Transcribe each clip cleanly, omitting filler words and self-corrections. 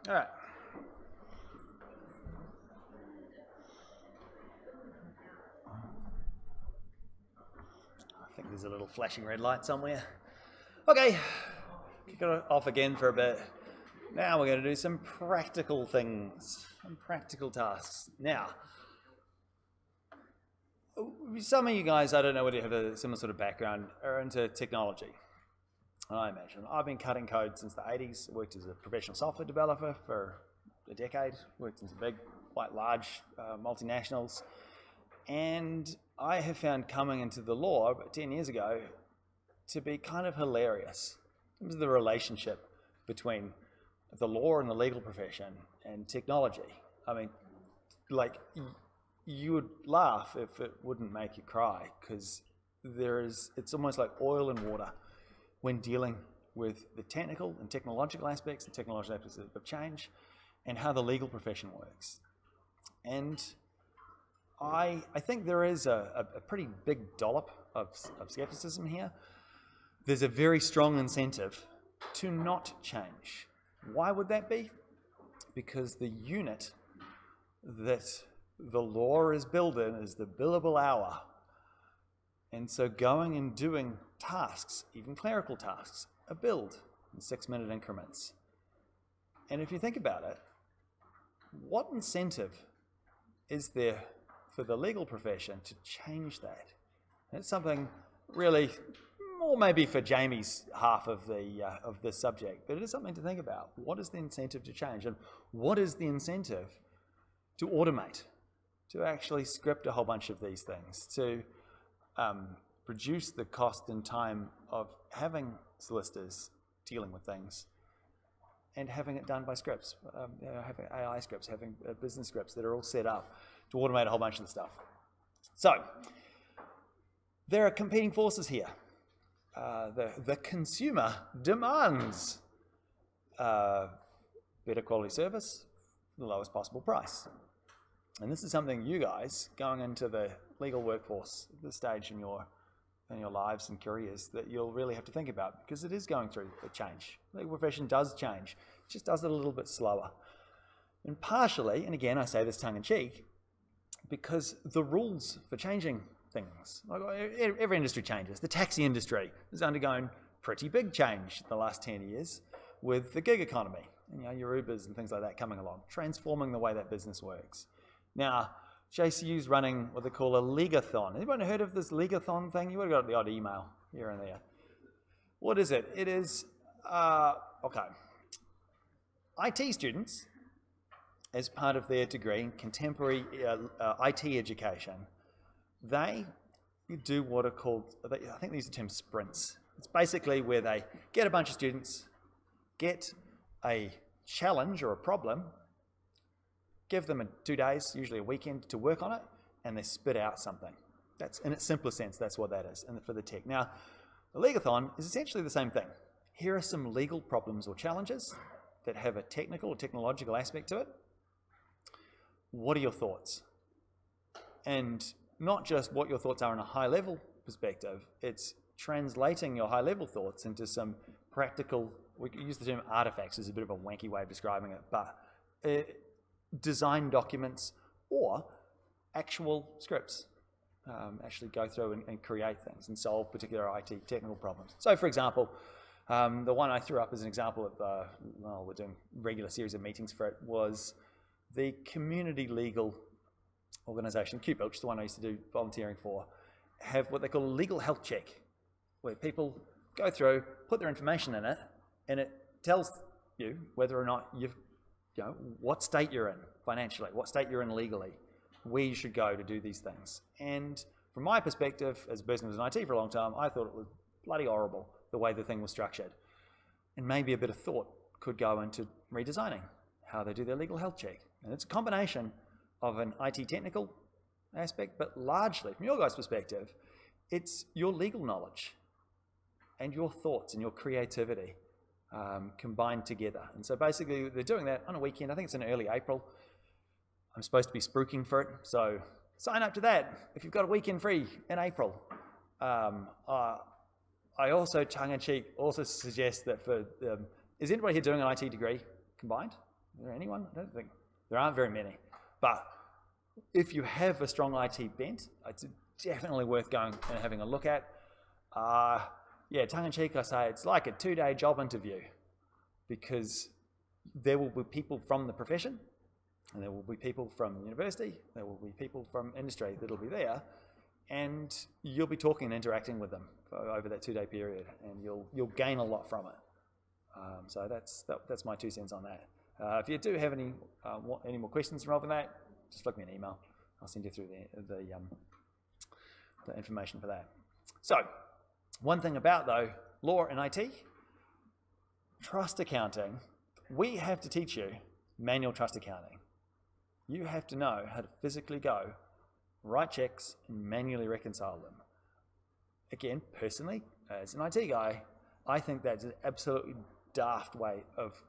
All right. I think there's a little flashing red light somewhere. Okay, kick it off again for a bit. Now we're going to do some practical things, some practical tasks. Now, some of you guys, I don't know whether you have a similar sort of background, are into technology. I imagine. I've been cutting code since the 80s, worked as a professional software developer for a decade, worked in some big, quite large multinationals, and I have found coming into the law about 10 years ago to be kind of hilarious in terms of the relationship between the law and the legal profession and technology. I mean, like, you would laugh if it wouldn't make you cry, because it's almost like oil and water when dealing with the technical and technological aspects of change and how the legal profession works. And I think there is a pretty big dollop of skepticism here. There's a very strong incentive to not change. Why would that be? Because the unit that the law is billed in is the billable hour. And so going and doing tasks, even clerical tasks, are billed in 6-minute increments. And if you think about it, what incentive is there for the legal profession to change that? And it's something really, or maybe for Jamie's half of the subject, but it is something to think about. What is the incentive to change, and what is the incentive to automate, to actually script a whole bunch of these things, to reduce the cost and time of having solicitors dealing with things and having it done by scripts, having AI scripts, having business scripts that are all set up to automate a whole bunch of the stuff. So there are competing forces here. The consumer demands better quality service, the lowest possible price. And this is something you guys going into the legal workforce at this stage in your lives and careers that you'll really have to think about, because it is going through a change. The legal profession does change, it just does it a little bit slower. And partially, and again I say this tongue-in-cheek, because the rules for changing things, like every industry changes. The taxi industry has undergone pretty big change in the last 10 years with the gig economy, and, your Ubers and things like that coming along, transforming the way that business works. Now, JCU's running what they call a legathon. Anybody heard of this legathon thing? You would have got the odd email here and there. What is it? It is, okay, IT students, as part of their degree in contemporary IT education, they do what are called, I think these are termed sprints. It's basically where they get a bunch of students, get a challenge or a problem, give them 2 days, usually a weekend, to work on it, and they spit out something. That's, in its simplest sense, that's what that is, and for the tech. Now, the legathon is essentially the same thing. Here are some legal problems or challenges that have a technical or technological aspect to it. What are your thoughts? And not just what your thoughts are in a high-level perspective, it's translating your high-level thoughts into some practical, we use the term artifacts as a bit of a wanky way of describing it, but design documents or actual scripts, actually go through and create things and solve particular IT technical problems. So for example, the one I threw up as an example of, we're doing a regular series of meetings for it, was the community legal organisation, QBIL, which is the one I used to do volunteering for, have what they call a legal health check, where people go through, put their information in it, and it tells you whether or not you've, what state you're in financially, what state you're in legally, where you should go to do these things. And from my perspective, as a person who was in IT for a long time, I thought it was bloody horrible the way the thing was structured. And maybe a bit of thought could go into redesigning how they do their legal health check. And it's a combination of an IT technical aspect, but largely, from your guys' perspective, it's your legal knowledge and your thoughts and your creativity combined together. And so basically they're doing that on a weekend. I think it's in early April. I'm supposed to be spruiking for it, so sign up to that if you've got a weekend free in April. I also, tongue-in-cheek, also suggest that for, is anybody here doing an IT degree combined? Is there anyone? I don't think. There aren't very many. But if you have a strong IT bent, it's definitely worth going and having a look at. Yeah, tongue-in-cheek, I say it's like a 2-day job interview, because there will be people from the profession, and there will be people from university, there will be people from industry that'll be there, and you'll be talking and interacting with them over that 2-day period, and you'll gain a lot from it. So that's my 2 cents on that. If you do have any more questions involving that, just flick me an email. I'll send you through the information for that. So, one thing about, though, law and IT, trust accounting, we have to teach you manual trust accounting. You have to know how to physically go, write checks, and manually reconcile them. Again, personally, as an IT guy, I think that's an absolutely daft way of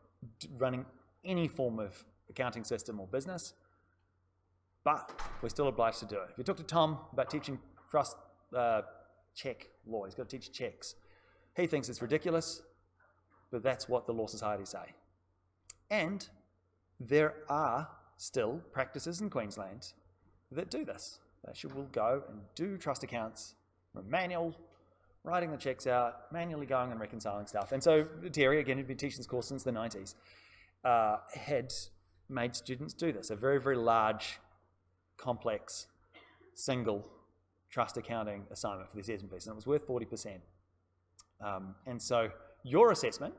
running any form of accounting system or business, but we're still obliged to do it. If you talk to Tom about teaching trust check law, he's got to teach checks. He thinks it's ridiculous, but that's what the Law Society say. And there are still practices in Queensland that do this. They will go and do trust accounts, manual, writing the checks out, manually going and reconciling stuff. And so Terry, again, who'd been teaching this course since the 90s, had made students do this, a very, very large, complex, single trust accounting assignment for the assessment piece, and it was worth 40%. And so your assessment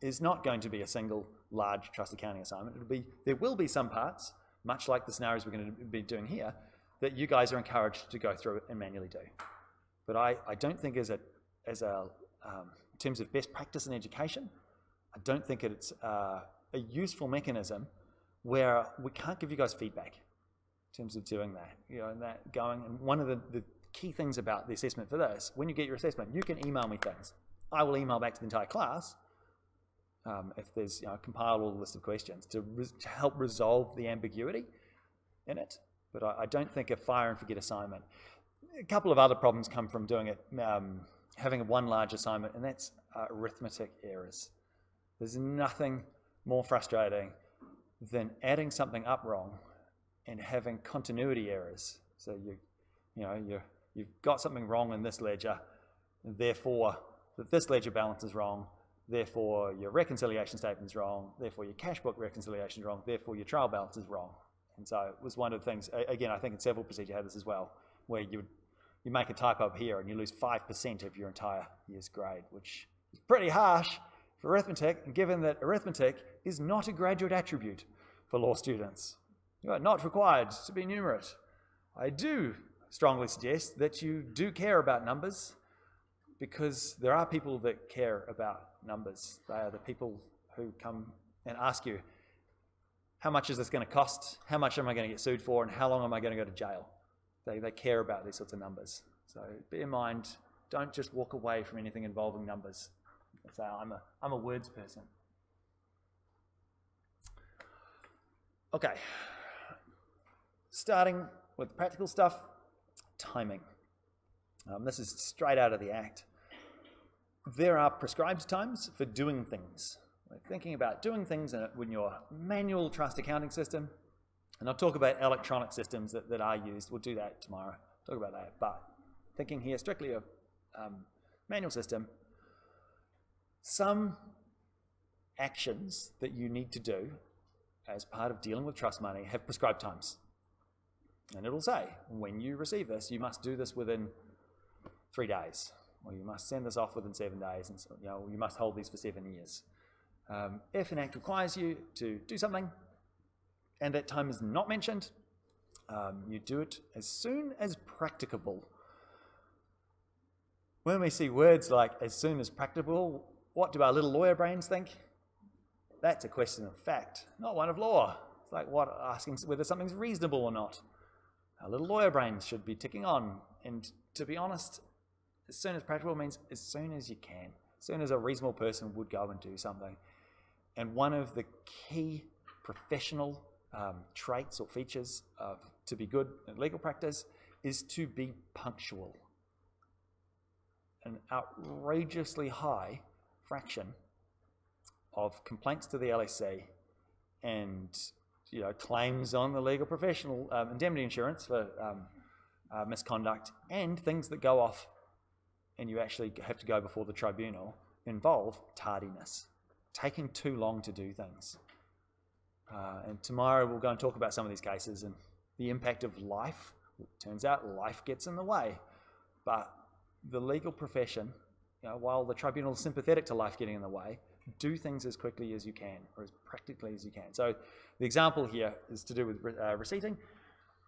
is not going to be a single large trust accounting assignment. There will be some parts, much like the scenarios we're going to be doing here, that you guys are encouraged to go through and manually do. But I don't think in terms of best practice in education, I don't think it's a useful mechanism where we can't give you guys feedback in terms of doing that. You know, and that going, and one of the key things about the assessment for this, when you get your assessment, you can email me things. I will email back to the entire class if there's, compile all the list of questions to help resolve the ambiguity in it. But I don't think a fire and forget assignment. A couple of other problems come from doing it, having one large assignment, and that's arithmetic errors. There's nothing more frustrating than adding something up wrong and having continuity errors. So you've got something wrong in this ledger, and therefore this ledger balance is wrong, therefore your reconciliation statement is wrong, therefore your cash book reconciliation is wrong, therefore your trial balance is wrong. And so it was one of the things, again, I think in several procedures you have this as well, where you make a typo up here and you lose 5% of your entire year's grade, which is pretty harsh for arithmetic, and given that arithmetic is not a graduate attribute for law students. You are not required to be numerate. I do strongly suggest that you do care about numbers, because there are people that care about numbers. They are the people who come and ask you, how much is this going to cost? How much am I going to get sued for? And how long am I going to go to jail? They care about these sorts of numbers. So bear in mind, don't just walk away from anything involving numbers. So I'm a words person. Okay, starting with practical stuff, timing. This is straight out of the Act. There are prescribed times for doing things. We're thinking about doing things in your manual trust accounting system, and I'll talk about electronic systems that are used. We'll do that tomorrow, talk about that. But thinking here strictly of manual system, some actions that you need to do as part of dealing with trust money have prescribed times. And it'll say, when you receive this, you must do this within 3 days, or you must send this off within 7 days, and so, you must hold these for 7 years. If an act requires you to do something and that time is not mentioned, you do it as soon as practicable. When we see words like as soon as practicable, what do our little lawyer brains think? That's a question of fact, not one of law. It's like asking whether something's reasonable or not. Our little lawyer brains should be ticking on, and to be honest, as soon as practicable means as soon as you can, as soon as a reasonable person would go and do something. And one of the key professional traits or features to be good at legal practice is to be punctual. An outrageously high fraction of complaints to the LSC and claims on the legal professional indemnity insurance for misconduct, and things that go off and you actually have to go before the tribunal involve tardiness, taking too long to do things. And tomorrow we'll go and talk about some of these cases and the impact of life. It turns out life gets in the way, but the legal profession, while the tribunal is sympathetic to life getting in the way, do things as quickly as you can, or as practically as you can. So the example here is to do with receipting,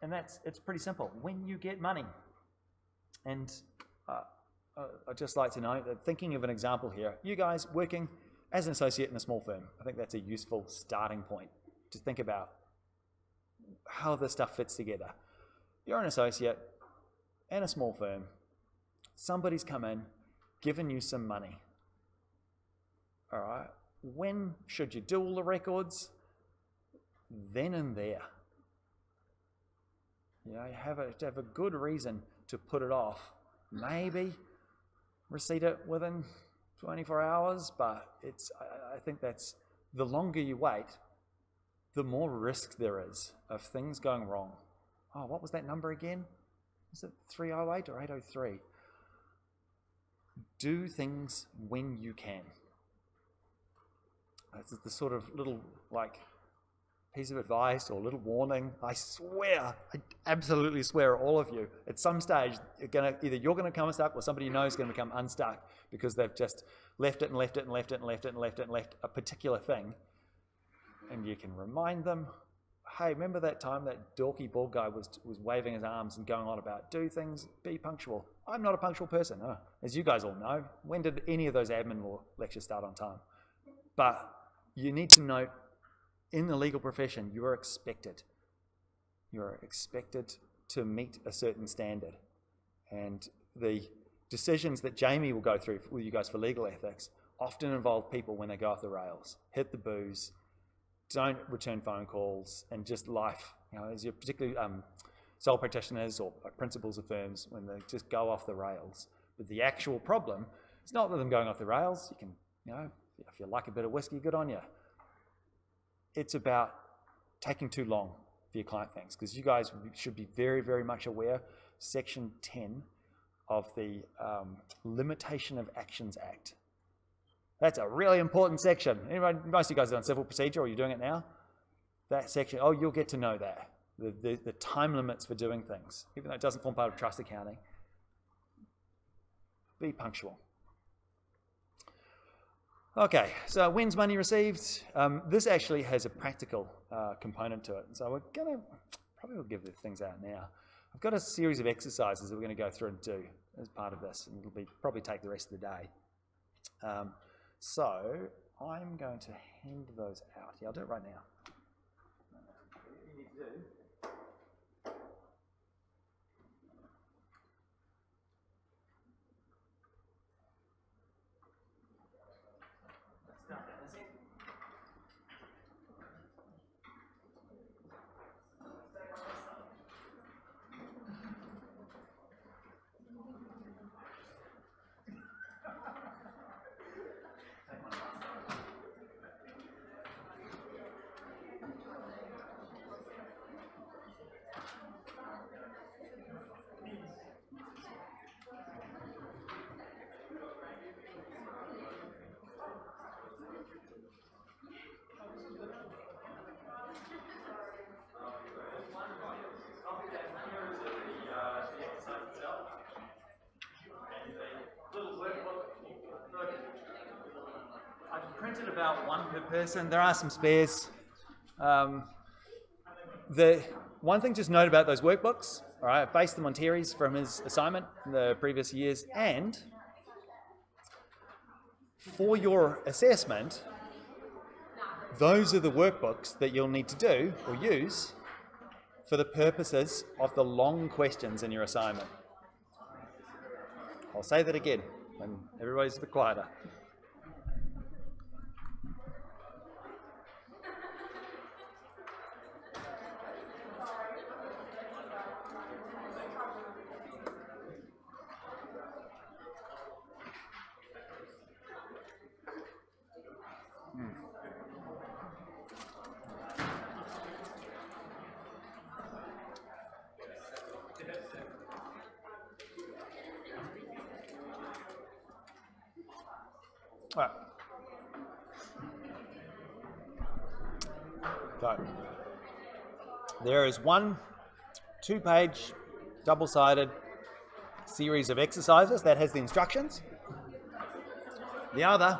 and it's pretty simple. When you get money, and I'd just like to know that, thinking of an example here, you guys working as an associate in a small firm, I think that's a useful starting point to think about how this stuff fits together. You're an associate in a small firm, somebody's come in, given you some money. All right, when should you do all the records? Then and there. You have a good reason to put it off. Maybe receipt it within 24 hours, but I think that's, the longer you wait, the more risk there is of things going wrong. Oh, what was that number again? Was it 308 or 803? Do things when you can. It's the sort of little piece of advice or little warning. I swear, I absolutely swear, all of you, at some stage, either you're going to become unstuck or somebody you know is going to become unstuck because they've just left it and left it and left it and left it and left it and left a particular thing. And you can remind them, hey, remember that time that dorky bald guy was waving his arms and going on about do things, be punctual. I'm not a punctual person, as you guys all know. When did any of those admin law lectures start on time? But you need to note, in the legal profession, you are expected. You are expected to meet a certain standard. And the decisions that Jamie will go through with you guys for legal ethics often involve people when they go off the rails, hit the booze, don't return phone calls, and just life, as you're particularly sole practitioners or principals of firms, when they just go off the rails. But the actual problem is not with them going off the rails. You can, if you like a bit of whiskey, good on you. It's about taking too long for your client things, because you guys should be very, very much aware, Section 10 of the Limitation of Actions Act. That's a really important section. Anybody, most of you guys are on civil procedure, or you're doing it now. That section, you'll get to know that. The time limits for doing things, even though it doesn't form part of trust accounting. Be punctual. Okay, so when's money received? This actually has a practical component to it. So we're going to, probably will give the things out now. I've got a series of exercises that we're going to go through and do as part of this, and it'll probably take the rest of the day. So I'm going to hand those out. Yeah, I'll do it right now. What you need to do. I've printed about one per person. There are some spares. The one thing just note about those workbooks, all right, I've based them on Terry's from his assignment in the previous years, and for your assessment, those are the workbooks that you'll need to do or use for the purposes of the long questions in your assignment. I'll say that again when everybody's a bit quieter. All right. So, there is one 2-page, double-sided series of exercises that has the instructions. The other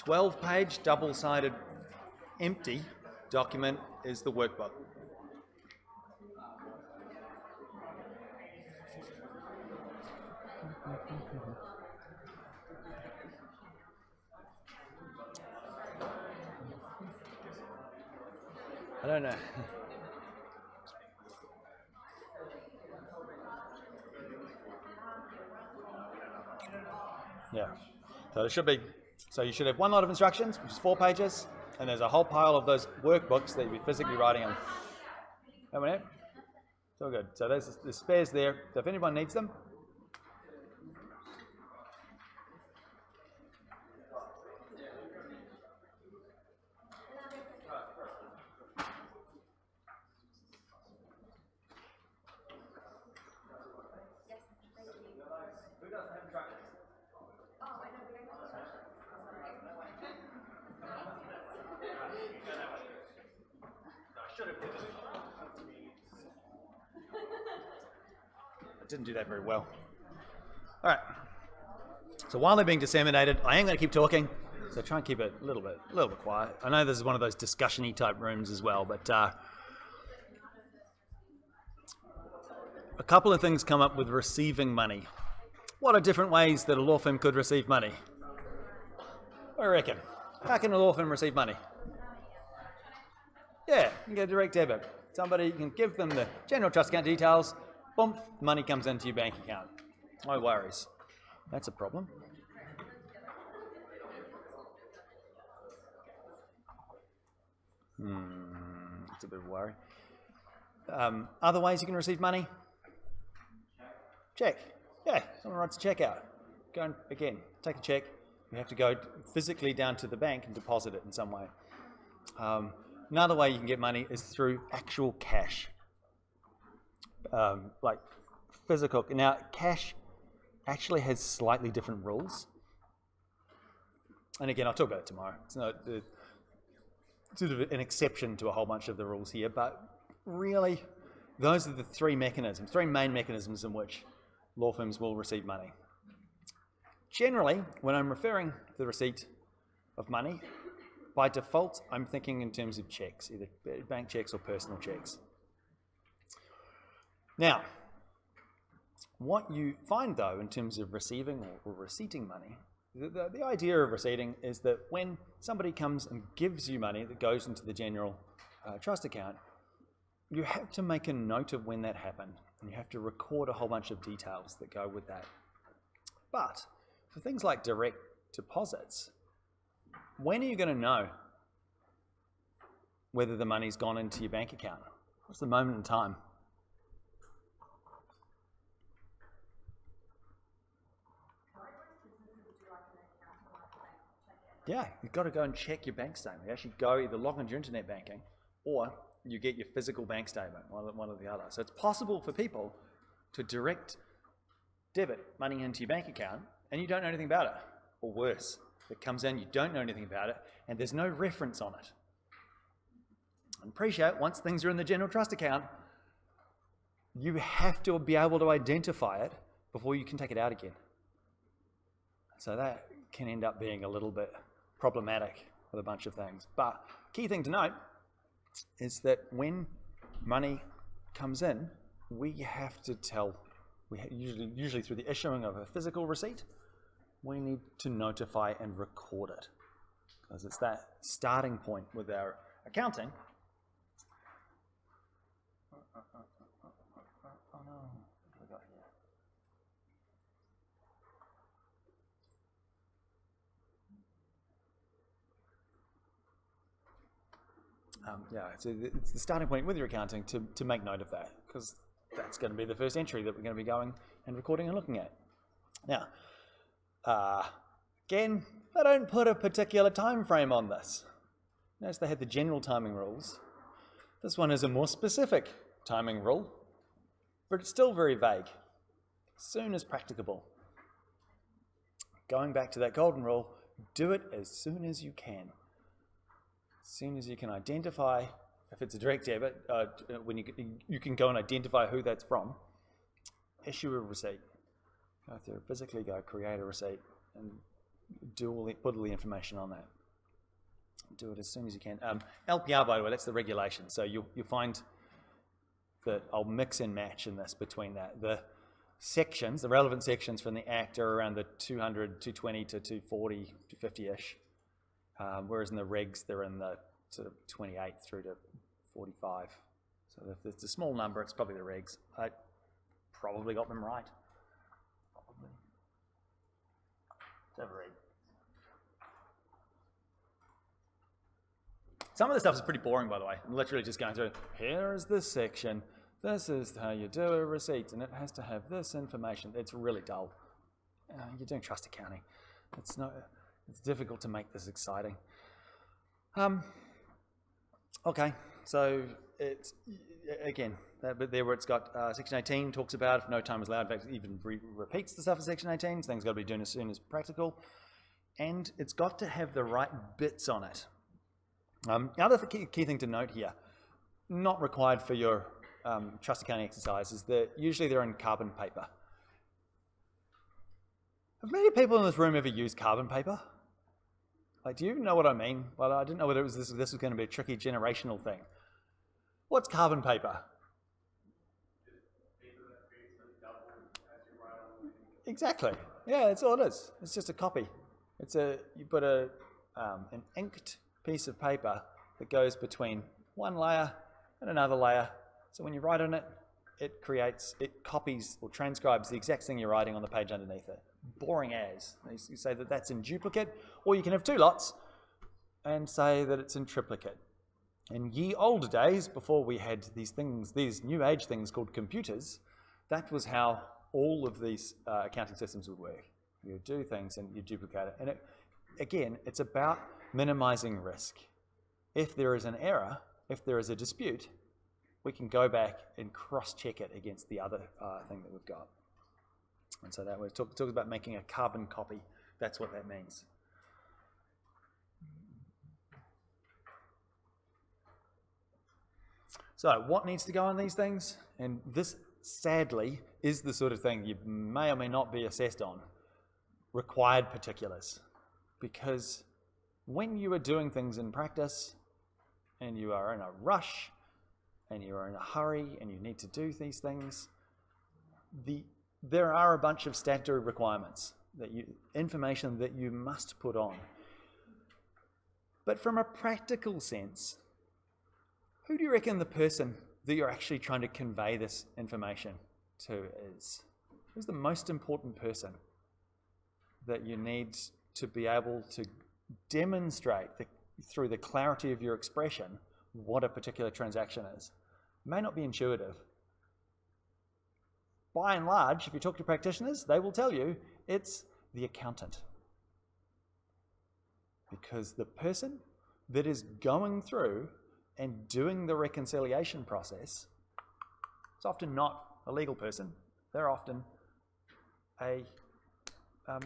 12-page, double-sided, empty document is the workbook. I don't know. Yeah. So there should be. So you should have one lot of instructions, which is 4 pages, and there's a whole pile of those workbooks that you'll be physically writing on. That one, it's all good. So there's spares there. So if anyone needs them. Didn't do that very well. All right. So while they're being disseminated, I am going to keep talking. So try and keep it a little bit quiet. I know this is one of those discussion-y type rooms as well, but a couple of things come up with receiving money. What are different ways that a law firm could receive money? What do you reckon? How can a law firm receive money? Yeah, you can get a direct debit. Somebody, you can give them the general trust account details. Boom, money comes into your bank account. No worries. That's a problem. It's a bit of a worry. Other ways you can receive money? Check. Yeah, someone writes a check out. Go and, again, take a check. You have to go physically down to the bank and deposit it in some way. Another way you can get money is through actual cash. Like physical. Now, cash actually has slightly different rules. And again, I'll talk about it tomorrow. It's not sort of an exception to a whole bunch of the rules here, but really, those are the three main mechanisms in which law firms will receive money. Generally, when I'm referring to the receipt of money, by default, I'm thinking in terms of checks, either bank checks or personal checks. Now, what you find though in terms of receiving or receipting money, the idea of receipting is that when somebody comes and gives you money that goes into the general trust account, you have to make a note of when that happened, and you have to record a whole bunch of details that go with that. But for things like direct deposits, when are you going to know whether the money's gone into your bank account? What's the moment in time? Yeah, you've got to go and check your bank statement. You actually go either log into your internet banking or you get your physical bank statement, one or the other. So it's possible for people to direct debit money into your bank account and you don't know anything about it. Or worse, it comes in, you don't know anything about it, and there's no reference on it. And appreciate, once things are in the general trust account, you have to be able to identify it before you can take it out again. So that can end up being a little bit problematic with a bunch of things. But key thing to note is that when money comes in, we have to tell, usually through the issuing of a physical receipt, we need to notify and record it, because it's that starting point with our accounting. Oh no, what have I got here? Yeah, so it's the starting point with your accounting to make note of that, because that's going to be the first entry that we're going to be going and recording and looking at. Now, again, they don't put a particular time frame on this. Notice they had the general timing rules. This one is a more specific timing rule, but it's still very vague. As soon as practicable. going back to that golden rule, do it as soon as you can. As soon as you can identify, if it's a direct debit, when you can go and identify who that's from, issue a receipt. Go through, physically go create a receipt and put all the information on that. Do it as soon as you can. LPR, by the way, that's the regulation. So you'll find that I'll mix and match in this between that. The sections, the relevant sections from the Act are around the 200, 220 to 240, 250-ish. Whereas in the regs, they're in the sort of 28 through to 45. So if it's a small number, it's probably the regs. I probably got them right. Probably. Let's have a read. Some of the stuff is pretty boring, by the way. I'm literally just going through, here is this section, this is how you do a receipt, and it has to have this information. It's really dull. You're doing trust accounting. It's difficult to make this exciting. Okay, so it's, again, but there where it's got Section 18 talks about if no time is allowed, in fact, it even repeats the stuff in Section 18, so things got to be done as soon as practical. And it's got to have the right bits on it. Another key thing to note here, not required for your trust accounting exercise, is that usually they're in carbon paper. Have many people in this room ever used carbon paper? Like, do you know what I mean? Well, I didn't know whether this was going to be a tricky generational thing. What's carbon paper? Exactly. Yeah, that's all it is. It's just a copy. You put an inked piece of paper that goes between one layer and another layer. So when you write on it, it copies or transcribes the exact thing you're writing on the page underneath it. Boring as. You say that that's in duplicate, or you can have two lots and say that it's in triplicate. In ye olde days, before we had these new age things called computers, that was how all of these accounting systems would work. You do things and you duplicate it. And again, it's about minimizing risk. If there is an error, if there is a dispute, we can go back and cross-check it against the other thing that we've got. And so that we're talking about making a carbon copy. That's what that means. So what needs to go on these things? And this, sadly, is the sort of thing you may or may not be assessed on. Required particulars. Because when you are doing things in practice and you are in a rush and you are in a hurry and you need to do these things, there are a bunch of statutory requirements, information that you must put on. But from a practical sense, who do you reckon the person that you're actually trying to convey this information to is? Who's the most important person that you need to be able to demonstrate through the clarity of your expression what a particular transaction is? It may not be intuitive. By and large, if you talk to practitioners, they will tell you it's the accountant. Because the person that is going through and doing the reconciliation process is often not a legal person. They're often an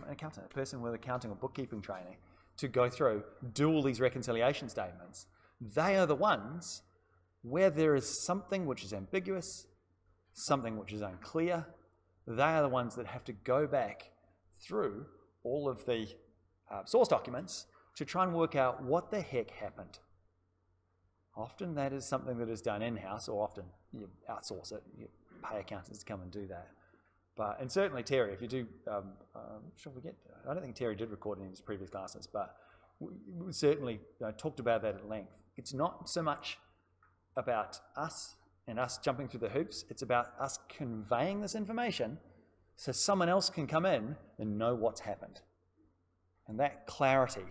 accountant, a person with accounting or bookkeeping training to go through, do all these reconciliation statements. They are the ones where there is something which is ambiguous, something which is unclear. They are the ones that have to go back through all of the source documents to try and work out what the heck happened. Often that is something that is done in-house, or often you outsource it. You pay accountants to come and do that. And certainly Terry, if you do, I don't think Terry did record any of his previous classes, but we certainly talked about that at length. It's not so much about us and us jumping through the hoops. It's about us conveying this information so someone else can come in and know what's happened. And that clarity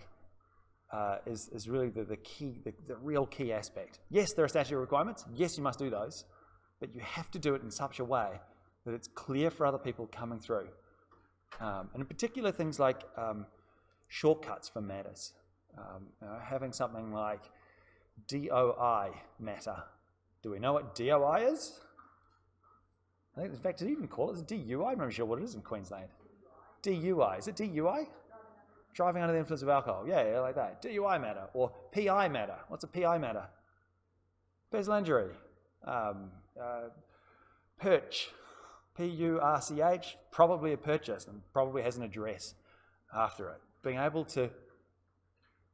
is really the key, the real key aspect. Yes, there are statutory requirements. Yes, you must do those. But you have to do it in such a way that it's clear for other people coming through. And in particular, things like shortcuts for matters. Having something like DOI matter. Do we know what DOI is? I think, in fact, did you even call it DUI? I'm not sure what it is in Queensland. DUI. Is it DUI? driving under the influence of alcohol. Yeah, like that. DUI matter. Or PI matter. What's a PI matter? Personal injury. Perch. P-U-R-C-H. Probably a purchase and probably has an address after it. Being able to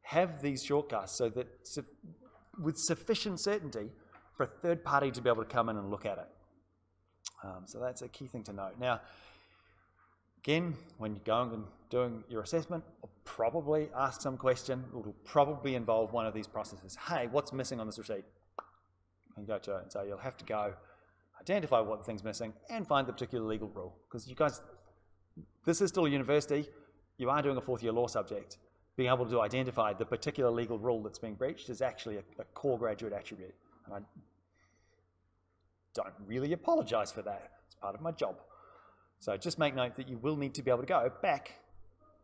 have these shortcuts so that with sufficient certainty for a third party to be able to come in and look at it. So that's a key thing to note. Now, again, when you're going and doing your assessment, I'll probably ask some question. It'll probably involve one of these processes. Hey, what's missing on this receipt? And go to it. And so you'll have to go identify what the thing's missing and find the particular legal rule. Because you guys, this is still a university. You are doing a fourth year law subject. Being able to identify the particular legal rule that's being breached is actually a core graduate attribute. And I don't really apologize for that. It's part of my job. So just make note that you will need to be able to go back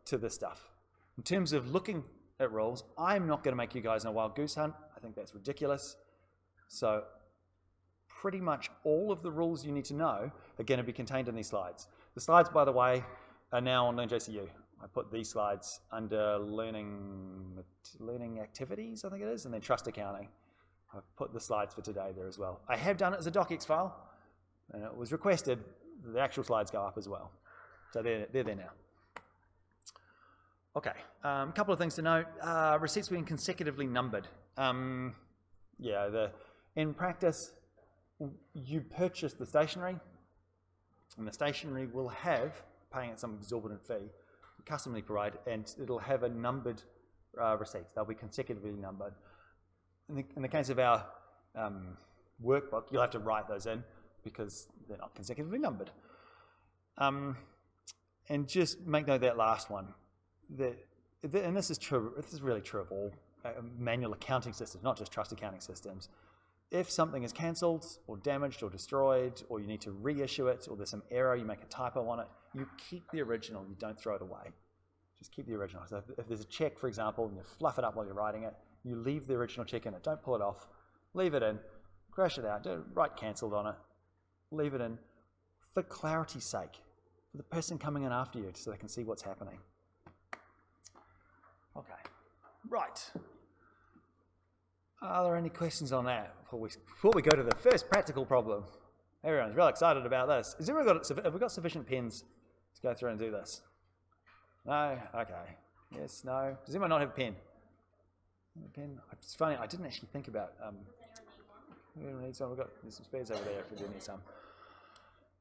to this stuff. In terms of looking at rules, I'm not going to make you guys on a wild goose hunt. I think that's ridiculous. So pretty much all of the rules you need to know are going to be contained in these slides. The slides, by the way, are now on LearnJCU. I put these slides under learning activities, I think it is, and then trust accounting. I've put the slides for today there as well. I have done it as a docx file, and it was requested that the actual slides go up as well. So they're there now. Okay, a couple of things to note. Receipts being consecutively numbered. In practice, you purchase the stationery, and the stationery will have, paying at some exorbitant fee, customly provide, and it'll have a numbered receipts. They'll be consecutively numbered. In the case of our workbook, you'll have to write those in because they're not consecutively numbered. And just make note of that last one. And this is true. This is really true of all manual accounting systems, not just trust accounting systems. If something is cancelled or damaged or destroyed, or you need to reissue it, or there's some error, you make a typo on it, you keep the original, you don't throw it away. Just keep the original. So if there's a check, for example, and you fluff it up while you're writing it, you leave the original check in it. Don't pull it off. Leave it in. Crash it out. Don't write cancelled on it. Leave it in for clarity's sake, for the person coming in after you so they can see what's happening. Okay. Right. Are there any questions on that before we go to the first practical problem? Everyone's real excited about this. Have we got sufficient pens to go through and do this? No? Okay. Yes, no? Does anyone not have a pen? A pen? It's funny, I didn't actually think about we need some. There's some spares over there if we do need some.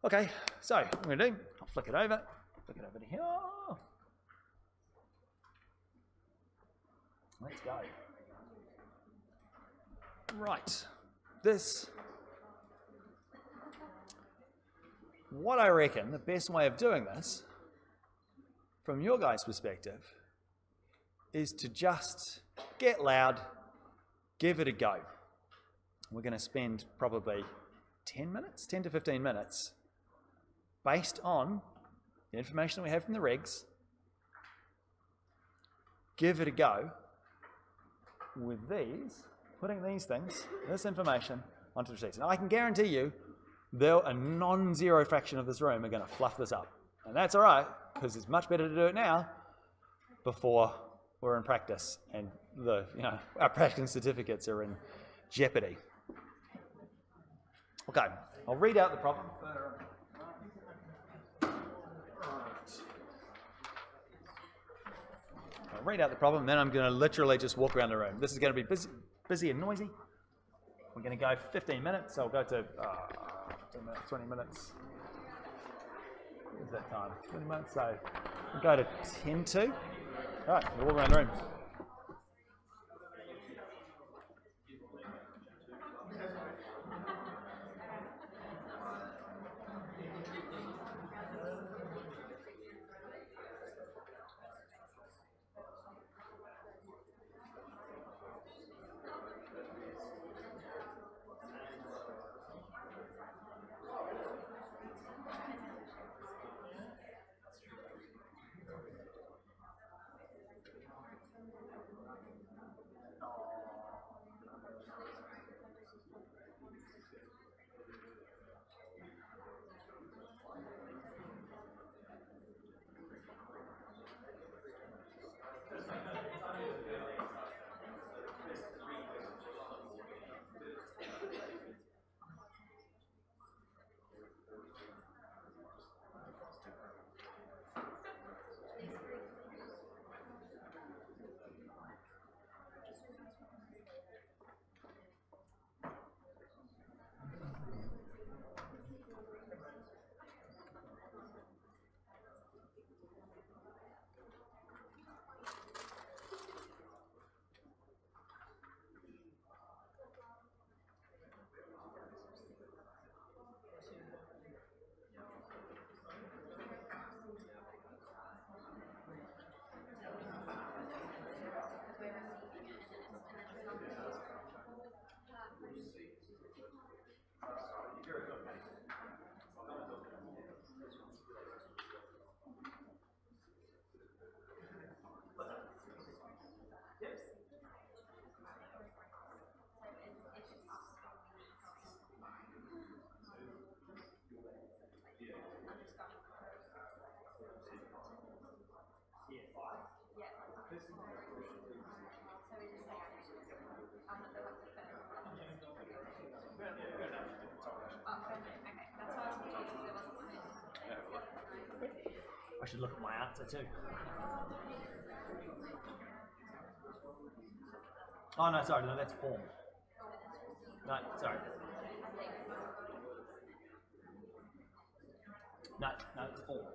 Okay, so what I'm going to do, I'll flick it over to here. Let's go. Right, what I reckon the best way of doing this, from your guys' perspective, is to just get loud, give it a go. We're going to spend probably 10 to 15 minutes, based on the information that we have from the regs. Give it a go with these. Putting these things, this information, onto the receipts. Now I can guarantee you, a non-zero fraction of this room are going to fluff this up. And that's all right, because it's much better to do it now before we're in practice and our practicing certificates are in jeopardy. Okay, I'll read out the problem. I'll read out the problem, and then I'm going to literally just walk around the room. This is going to be busy and noisy. We're going to go 15 minutes, so I'll go to 20 minutes. What is that time? 20 minutes, so we'll go to 10 to. All right, we'll walk around the room. I should look at my answer too. Oh no, sorry, no, that's form. No, sorry. No, it's form.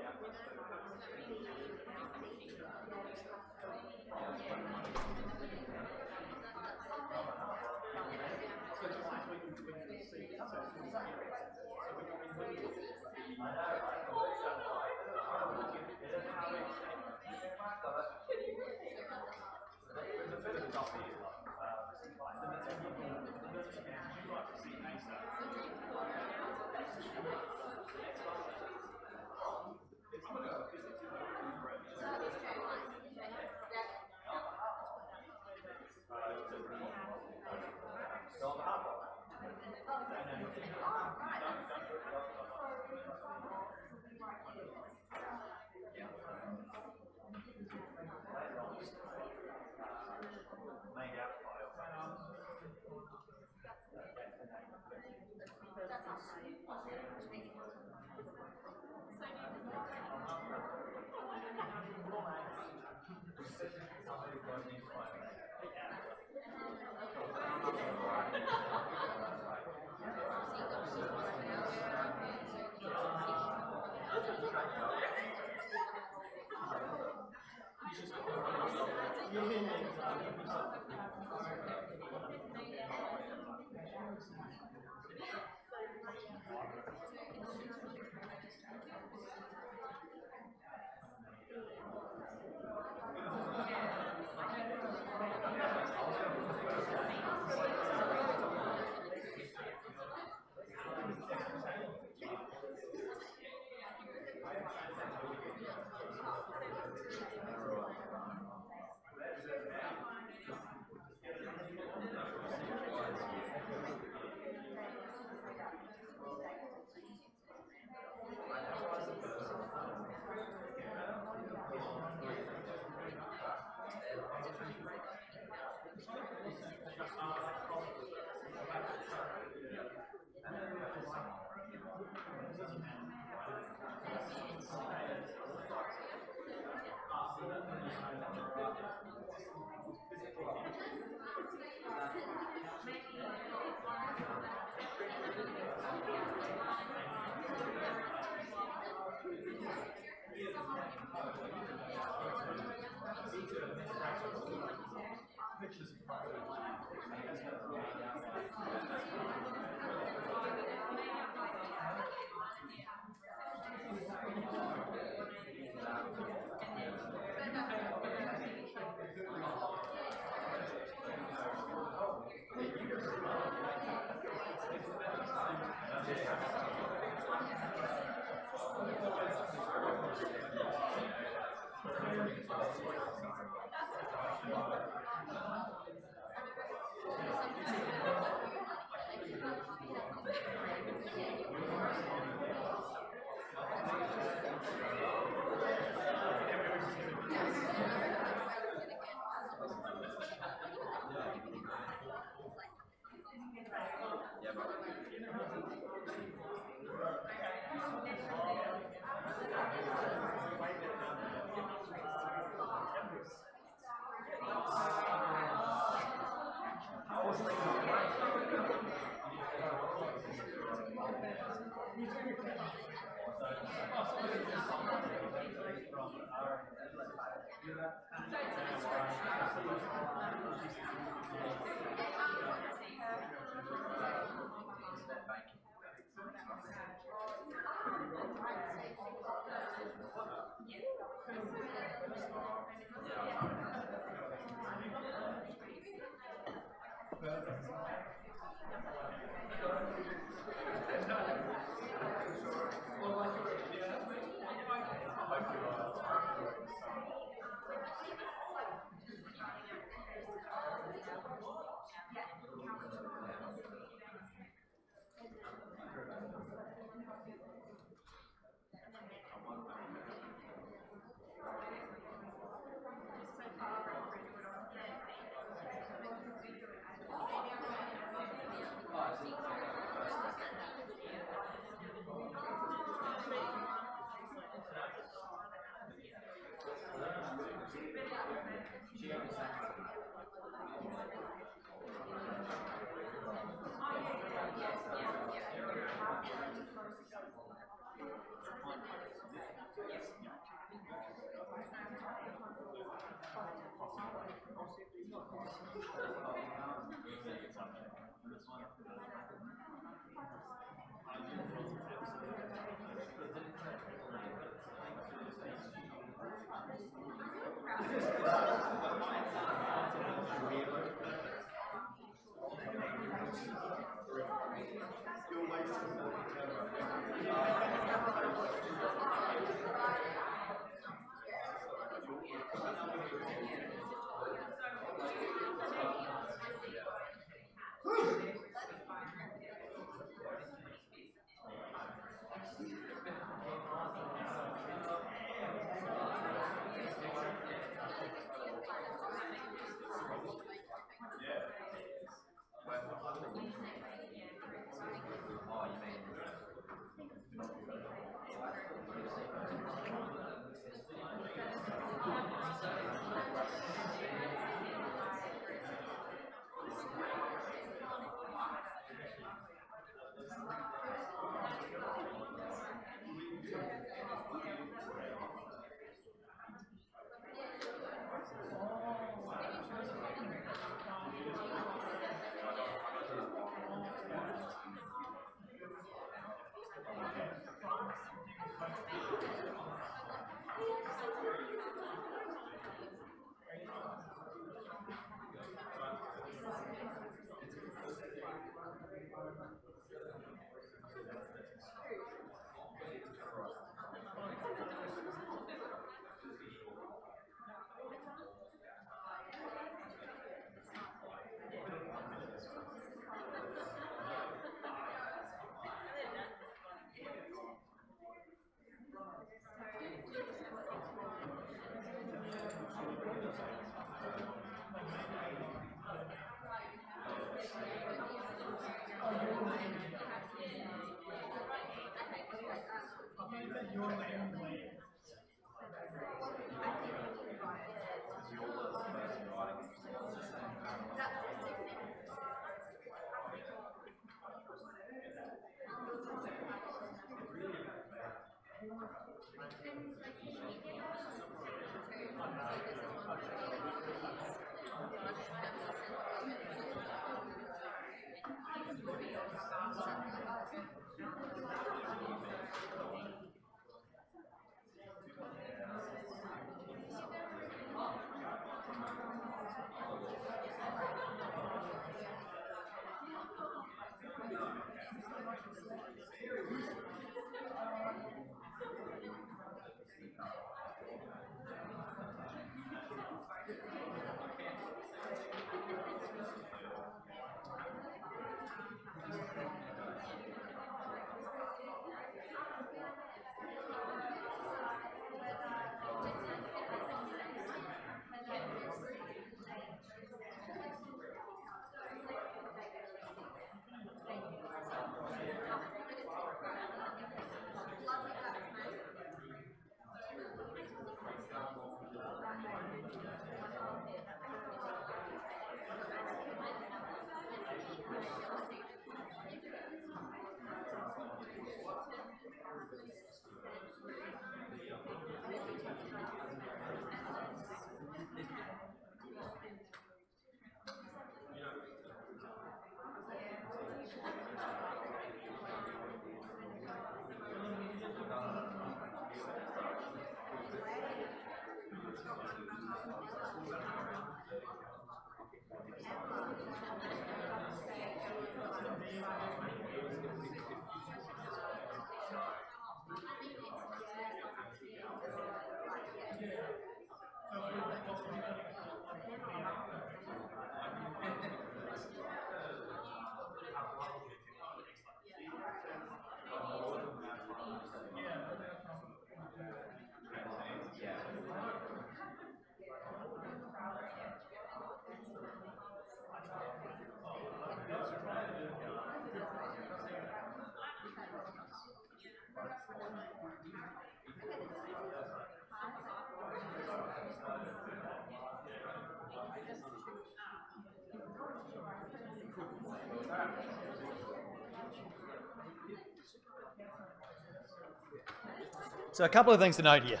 So a couple of things to note here.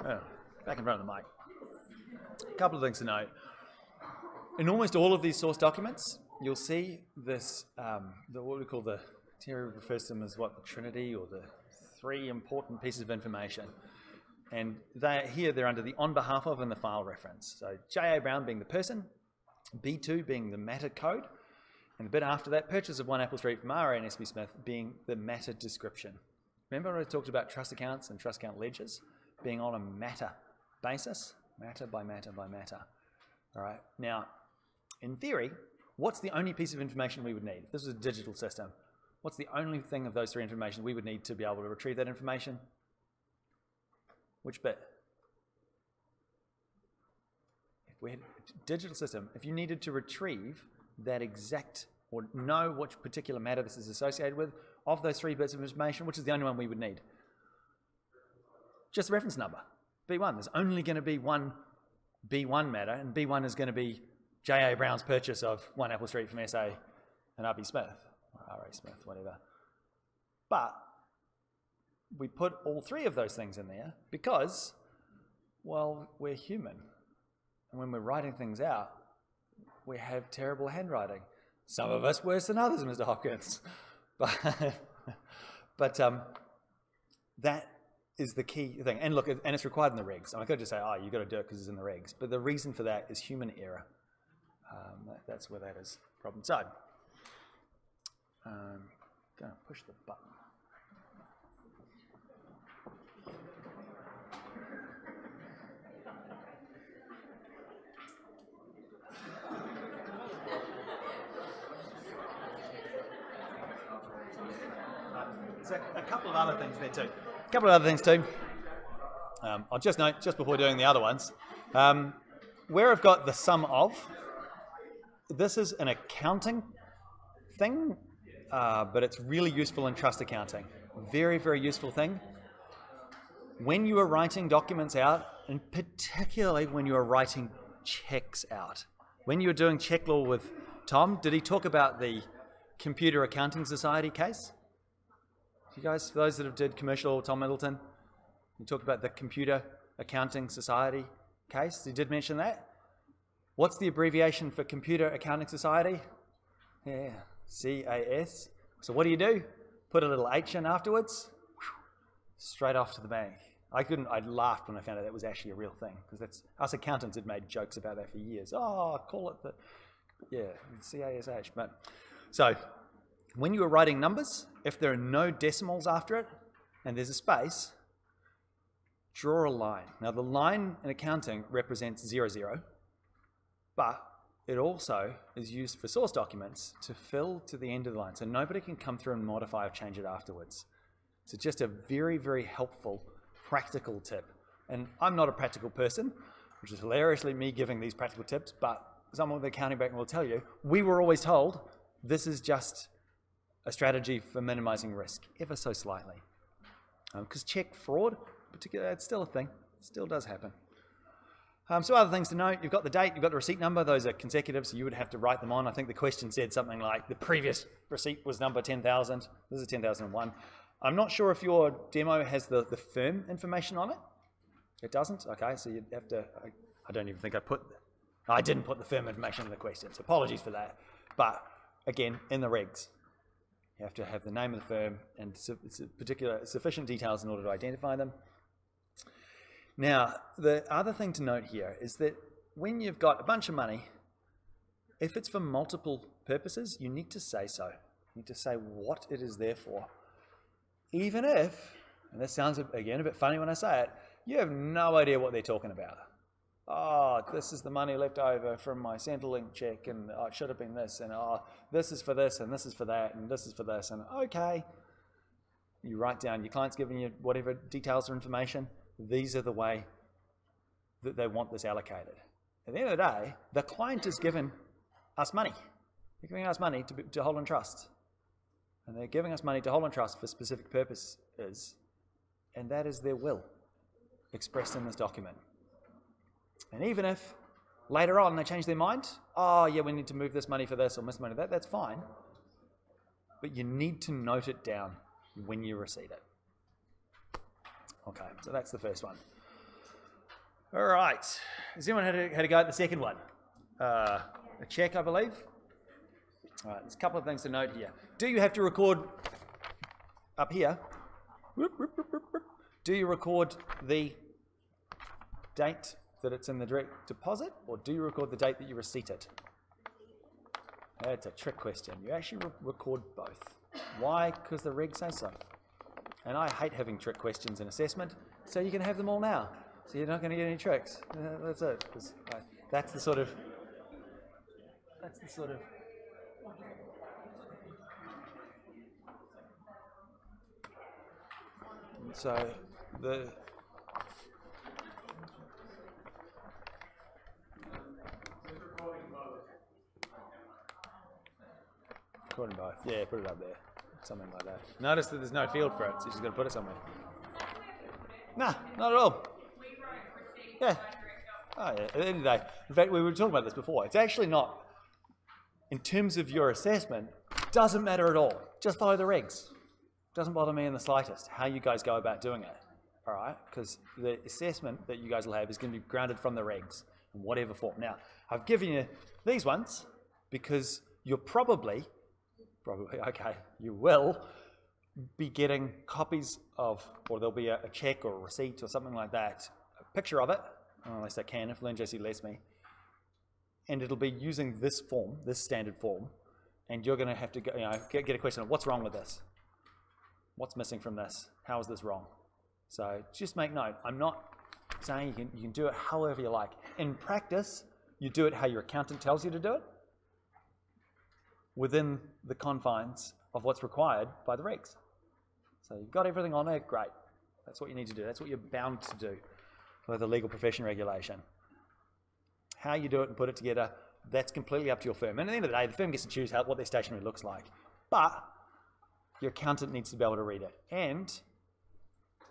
Oh, back in front of the mic. A couple of things to note. In almost all of these source documents, you'll see this, what we call the, Terry refers to them as what, the Trinity, or the three important pieces of information. And they're under the on behalf of and the file reference. So J.A. Brown being the person, B2 being the matter code, and the bit after that, purchase of 1 Apple Street from R.A. and S.B. Smith being the matter description. Remember when I talked about trust accounts and trust account ledgers being on a matter basis? Matter by matter by matter. All right. Now, in theory, what's the only piece of information we would need? If this was a digital system, what's the only thing of those three information we would need to be able to retrieve that information? Which bit? If we had a digital system, if you needed to retrieve that exact, or know which particular matter this is associated with, of those three bits of information, which is the only one we would need? Just the reference number, B1. There's only going to be one B1 matter, and B1 is going to be J.A. Brown's purchase of 1 Apple Street from S.A. and R.B. Smith, or R.A. Smith, whatever. But we put all three of those things in there because, well, we're human. And when we're writing things out, we have terrible handwriting. Some of us worse than others, Mr. Hopkins. But that is the key thing. And look, and it's required in the regs. And I could just say, oh, you've got to do it because it's in the regs. But the reason for that is human error. That's where that is a problem. So, I'm going to push the button. So a couple of other things there too. I'll just note, just before doing the other ones, where I've got the sum of, this is an accounting thing, but it's really useful in trust accounting. Very, very useful thing. When you are writing documents out, and particularly when you are writing checks out. When you were doing check law with Tom, did he talk about the Computer Accounting Society case? You guys, for those that did commercial, Tom Middleton, you talked about the Computer Accounting Society case. He did mention that. What's the abbreviation for Computer Accounting Society? Yeah, CAS. So what do? Put a little H in afterwards, straight off to the bank. I laughed when I found out that was actually a real thing, because that's, us accountants had made jokes about that for years. Oh, call it the, yeah, CASH. But, so, when you are writing numbers, if there are no decimals after it, and there's a space, draw a line. Now the line in accounting represents 00, but it also is used for source documents to fill to the end of the line, so nobody can come through and modify or change it afterwards. So just a very, very helpful practical tip. And I'm not a practical person, which is hilariously me giving these practical tips, but someone with an accounting background will tell you, we were always told this is just a strategy for minimizing risk, ever so slightly. Because check fraud, particularly, it's still a thing. It still does happen. So other things to note, you've got the date, you've got the receipt number, those are consecutive, so you would have to write them on. I think the question said something like, the previous receipt was number 10,000, this is 10,001. I'm not sure if your demo has the firm information on it. It doesn't? Okay, so you'd have to, I don't even think I didn't put the firm information in the question, so apologies for that. But again, in the regs, you have to have the name of the firm and particular sufficient details in order to identify them. Now, the other thing to note here is that when you've got a bunch of money, if it's for multiple purposes, you need to say so. You need to say what it is there for. Even if, and this sounds again a bit funny when I say it, you have no idea what they're talking about. Oh, this is the money left over from my Centrelink check, and oh, it should have been this, and oh, this is for this, and this is for that, and this is for this, and okay. You write down, your client's giving you whatever details or information, these are the way that they want this allocated. At the end of the day, the client is giving us money. They're giving us money to hold in trust. And they're giving us money to hold in trust for specific purposes, and that is their will expressed in this document. And even if later on they change their mind, oh yeah, we need to move this money for this or this money for that, that's fine. But you need to note it down when you receive it. Okay, so that's the first one. All right. Has anyone had a go at the second one? A check, I believe. All right, there's a couple of things to note here. Do you have to record up here? Do you record the date that it's in the direct deposit, or do you record the date that you receipt it? That's a trick question. You actually record both. Why? Because the regs say so. And I hate having trick questions in assessment, so you can have them all now. So you're not going to get any tricks. That's it. That's the sort of. So the. Recording both. Yeah, put it up there. Something like that. Notice that there's no field for it, so you just got to put it somewhere. Nah, not at all. Yeah. Oh, yeah. At the end of the day, in fact, we were talking about this before. It's actually not, in terms of your assessment, doesn't matter at all. Just follow the regs. Doesn't bother me in the slightest how you guys go about doing it. All right? Because the assessment that you guys will have is going to be grounded from the regs in whatever form. Now, I've given you these ones because you're probably, okay, you will be getting copies of, or there'll be a check or a receipt or something like that, a picture of it, unless they can, if LearnJC lets me, and it'll be using this form, this standard form, and you're going to have to go, get a question of what's wrong with this? What's missing from this? How is this wrong? So just make note, I'm not saying you can do it however you like. In practice, you do it how your accountant tells you to do it, within the confines of what's required by the regs. So you've got everything on there, great. That's what you need to do. That's what you're bound to do by the legal profession regulation. How you do it and put it together, that's completely up to your firm. And at the end of the day, the firm gets to choose what their stationery looks like. But your accountant needs to be able to read it. And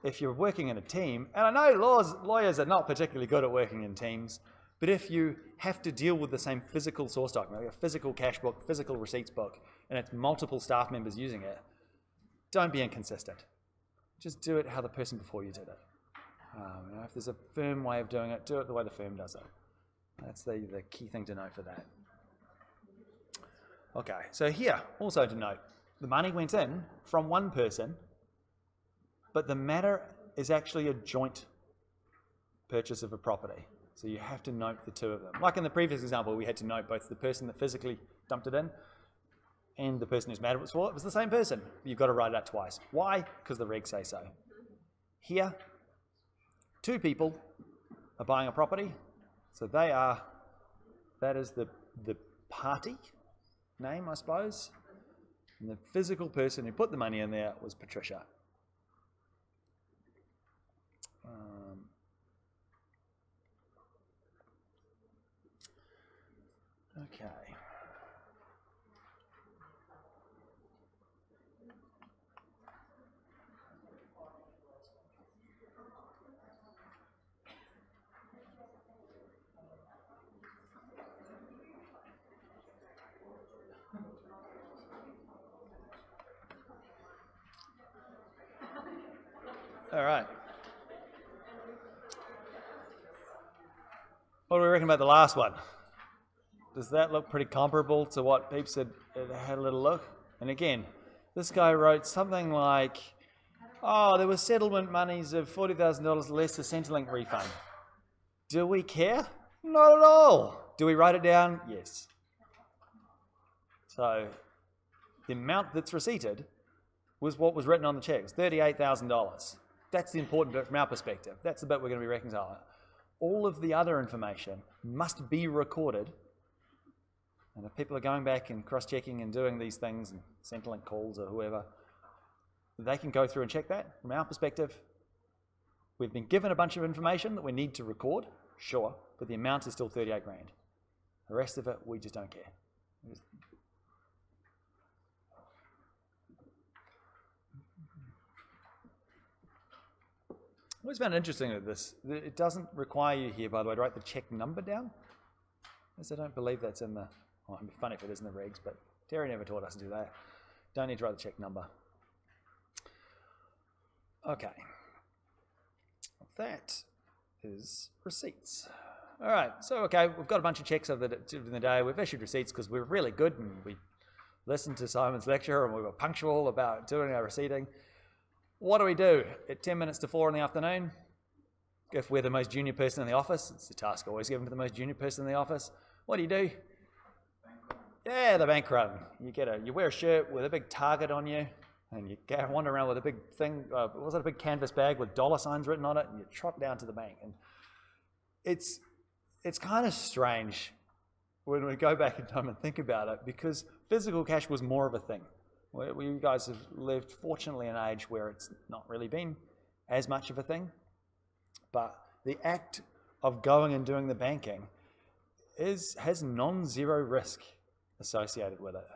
if you're working in a team, and I know lawyers are not particularly good at working in teams, but if you have to deal with the same physical source document, a physical cash book, physical receipts book, and it's multiple staff members using it, don't be inconsistent. Just do it how the person before you did it. If there's a firm way of doing it, do it the way the firm does it. That's the key thing to note for that. Okay, so here, also to note, the money went in from one person, but the matter is actually a joint purchase of a property. So you have to note the two of them. Like in the previous example, we had to note both the person that physically dumped it in and the person whose matter it was for. It was the same person. You've got to write it out twice. Why? Because the regs say so. Here, two people are buying a property. So that is the party name, I suppose. And the physical person who put the money in there was Patricia. Okay. All right. What do we reckon about the last one? Does that look pretty comparable to what Peeps had a little look? And again, this guy wrote something like, oh, there was settlement monies of $40,000 less a Centrelink refund. Do we care? Not at all. Do we write it down? Yes. So the amount that's receipted was what was written on the check. It was $38,000. That's the important bit from our perspective. That's the bit we're going to be reconciling. All of the other information must be recorded. And if people are going back and cross-checking and doing these things, and Centrelink calls or whoever, they can go through and check that. From our perspective, we've been given a bunch of information that we need to record, sure, but the amount is still 38 grand. The rest of it, we just don't care. I always found it interesting that it doesn't require you here, by the way, to write the check number down. As I don't believe that's in the, well, it'd be funny if it is in the regs, but Terry never taught us to do that. Don't need to write the check number. Okay. that is receipts. All right, so okay, we've got a bunch of checks over the day. We've issued receipts because we're really good and we listened to Simon's lecture and we were punctual about doing our receipting. What do we do at 10 minutes to 4 in the afternoon? If we're the most junior person in the office, it's the task always given to the most junior person in the office. What do? Yeah, the bank run. You wear a shirt with a big target on you, and you wander around with a big thing. Was it a big canvas bag with dollar signs written on it? And you trot down to the bank, and it's kind of strange when we go back in time and think about it, because physical cash was more of a thing. You guys have lived, fortunately, in an age where it's not really been as much of a thing. But the act of going and doing the banking has non-zero risk associated with it.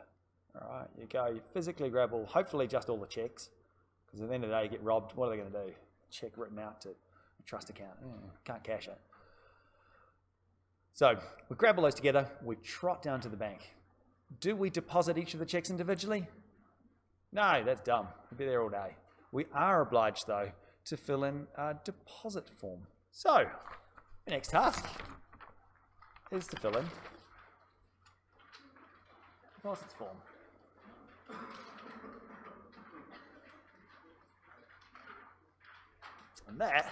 All right, you go, you physically grab hopefully just all the checks, because at the end of the day you get robbed. What are they going to do? Check written out to a trust account. Can't cash it. So we grab all those together, we trot down to the bank. Do we deposit each of the checks individually? No, that's dumb. We'll be there all day. We are obliged, though, to fill in a deposit form. So the next task is to fill in deposits form. And that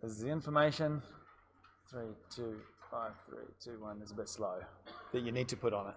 is the information 3, 2, 5, 3, 2, 1 is a bit slow that you need to put on it.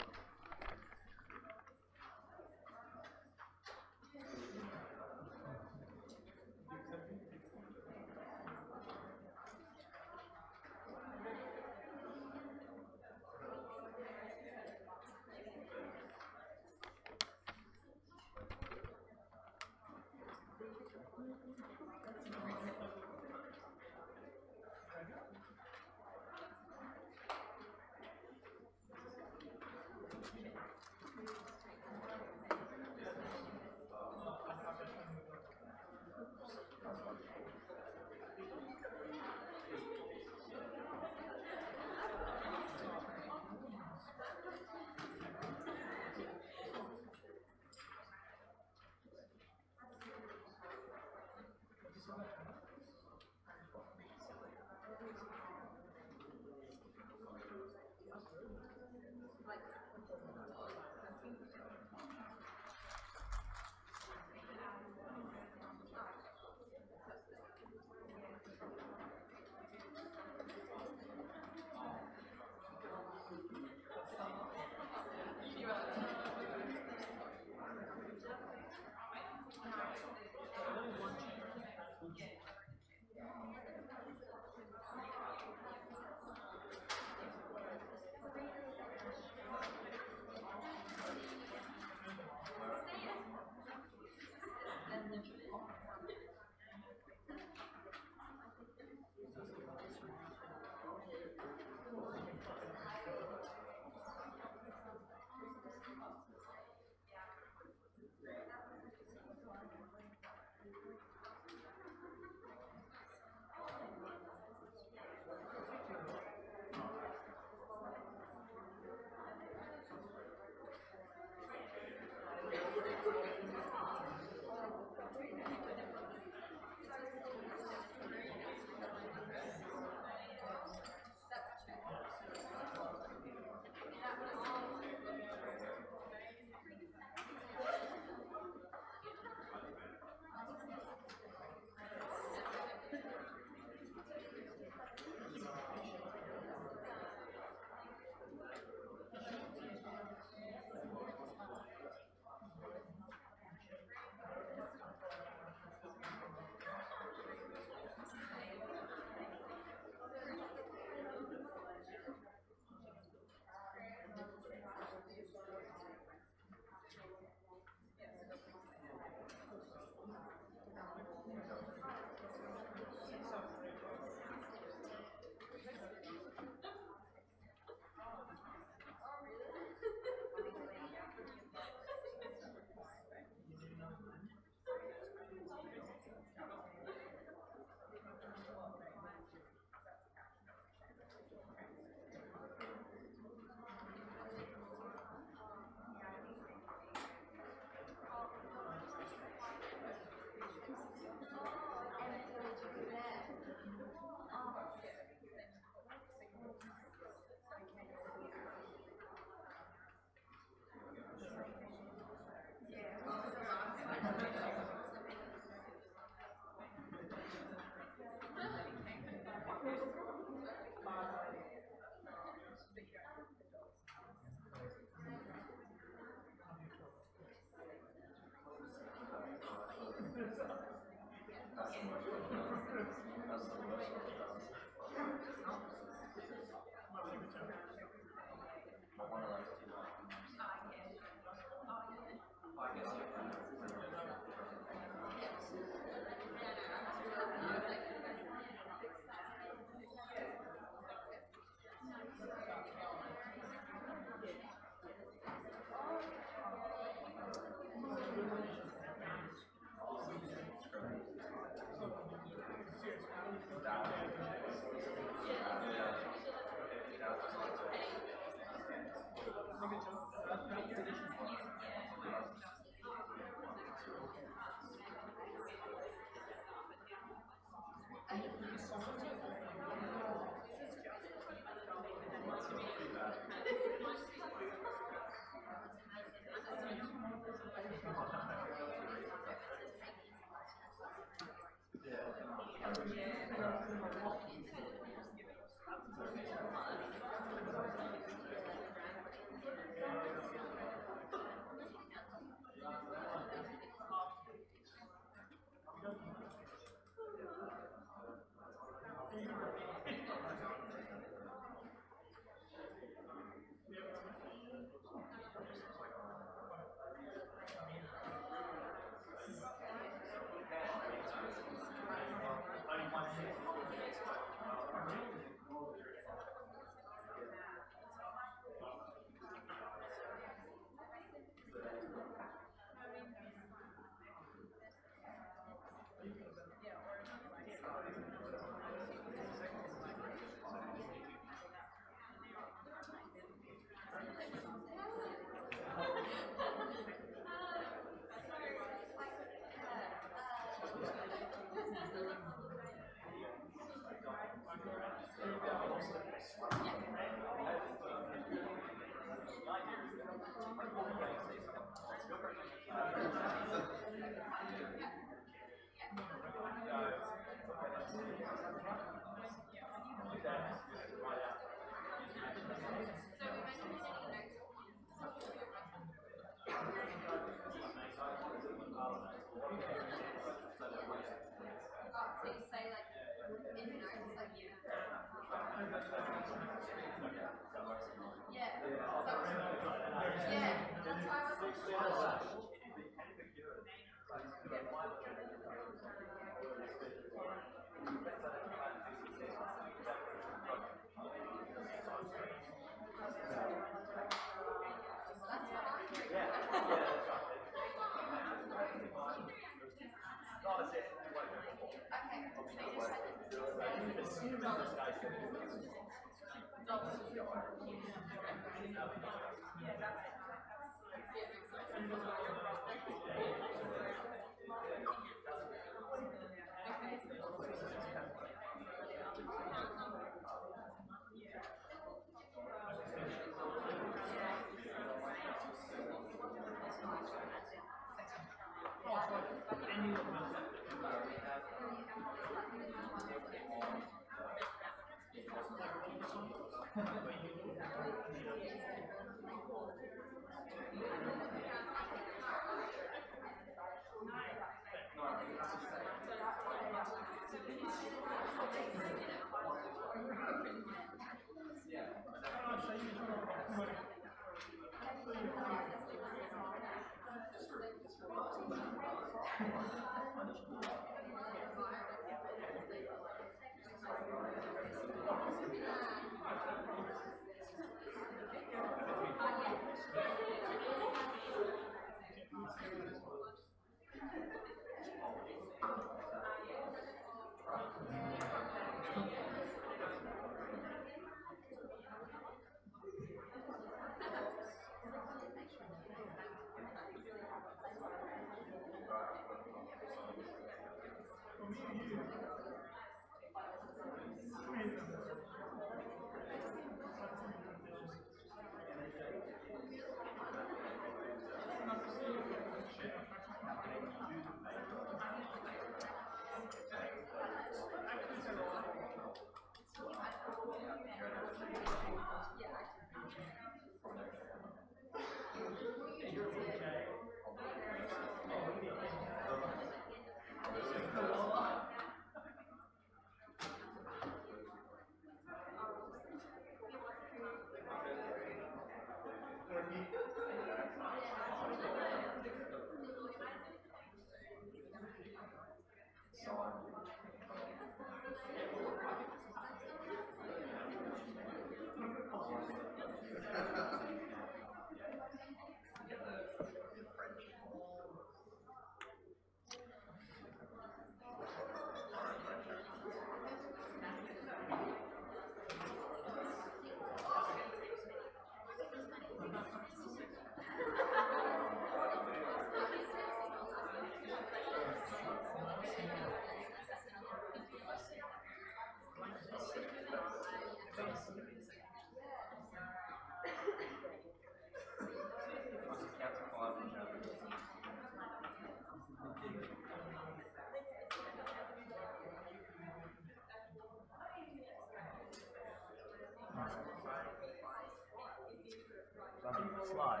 Slide.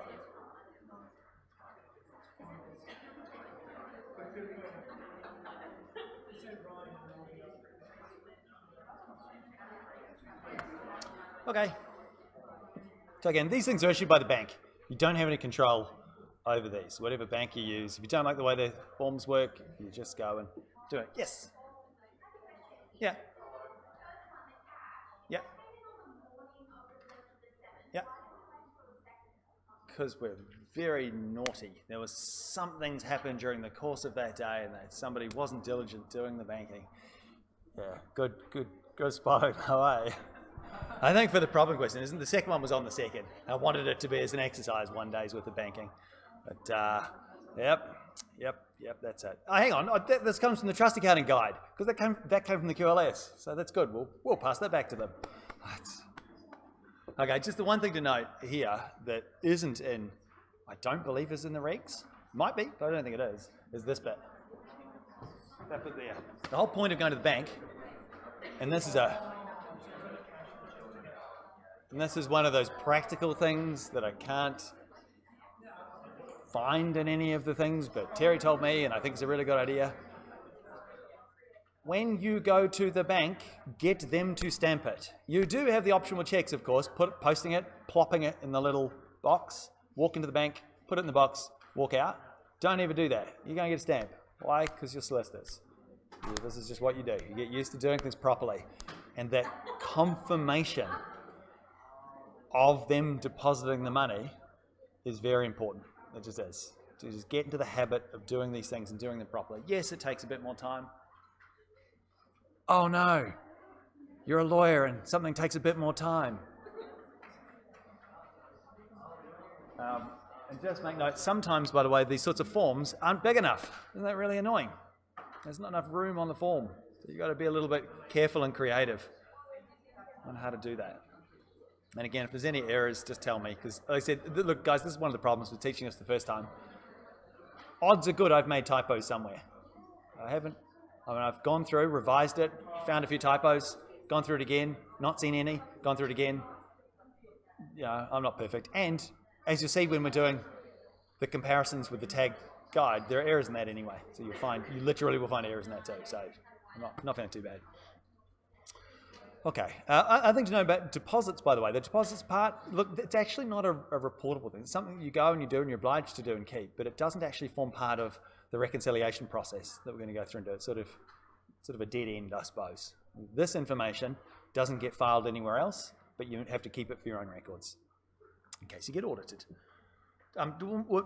Okay. So again, these things are issued by the bank. You don't have any control over these, whatever bank you use. If you don't like the way the forms work, you just go and do it. Yes. Yeah. Yeah. Yeah. Because we're very naughty. There was something's happened during the course of that day and that somebody wasn't diligent doing the banking. Yeah, good spot, away. I think for the problem question, isn't the second one was on the second. I wanted it to be as an exercise 1 day's worth of banking. But yep, that's it. Oh, hang on, this comes from the Trust Accounting Guide, because that came from the QLS, so that's good. We'll pass that back to them. Okay, just the one thing to note here that isn't in, I don't believe is in the regs. Might be, but I don't think it is this bit. That bit there. The whole point of going to the bank, and this is one of those practical things that I can't find in any of the things, but Terry told me, and I think it's a really good idea. When you go to the bank, get them to stamp it. You do have the optional checks, of course, posting it, plopping it in the little box, walk into the bank, put it in the box, walk out. Don't ever do that. You're going to get a stamp. Why? Because you're solicitors. This is just what you do. You get used to doing things properly. And that confirmation of them depositing the money is very important. It just is. To just get into the habit of doing these things and doing them properly. Yes, it takes a bit more time. Oh no, you're a lawyer and something takes a bit more time. And just make note, sometimes, by the way, these sorts of forms aren't big enough. Isn't that really annoying? There's not enough room on the form. So you've got to be a little bit careful and creative on how to do that. And again, if there's any errors, just tell me. Because like I said, look, guys, this is one of the problems with teaching us the first time. Odds are good I've made typos somewhere. I've gone through, revised it, found a few typos, gone through it again, not seen any, gone through it again. Yeah, I'm not perfect. And as you see when we're doing the comparisons with the tag guide, there are errors in that anyway. So you literally will find errors in that too. So I'm not finding it too bad. Okay, I think to know about deposits, by the way, the deposits part, look, it's actually not a reportable thing. It's something you go and you do and you're obliged to do and keep, but it doesn't actually form part of the reconciliation process that we're going to go through and do. It's sort of a dead end, I suppose. This information doesn't get filed anywhere else, but you have to keep it for your own records in case you get audited.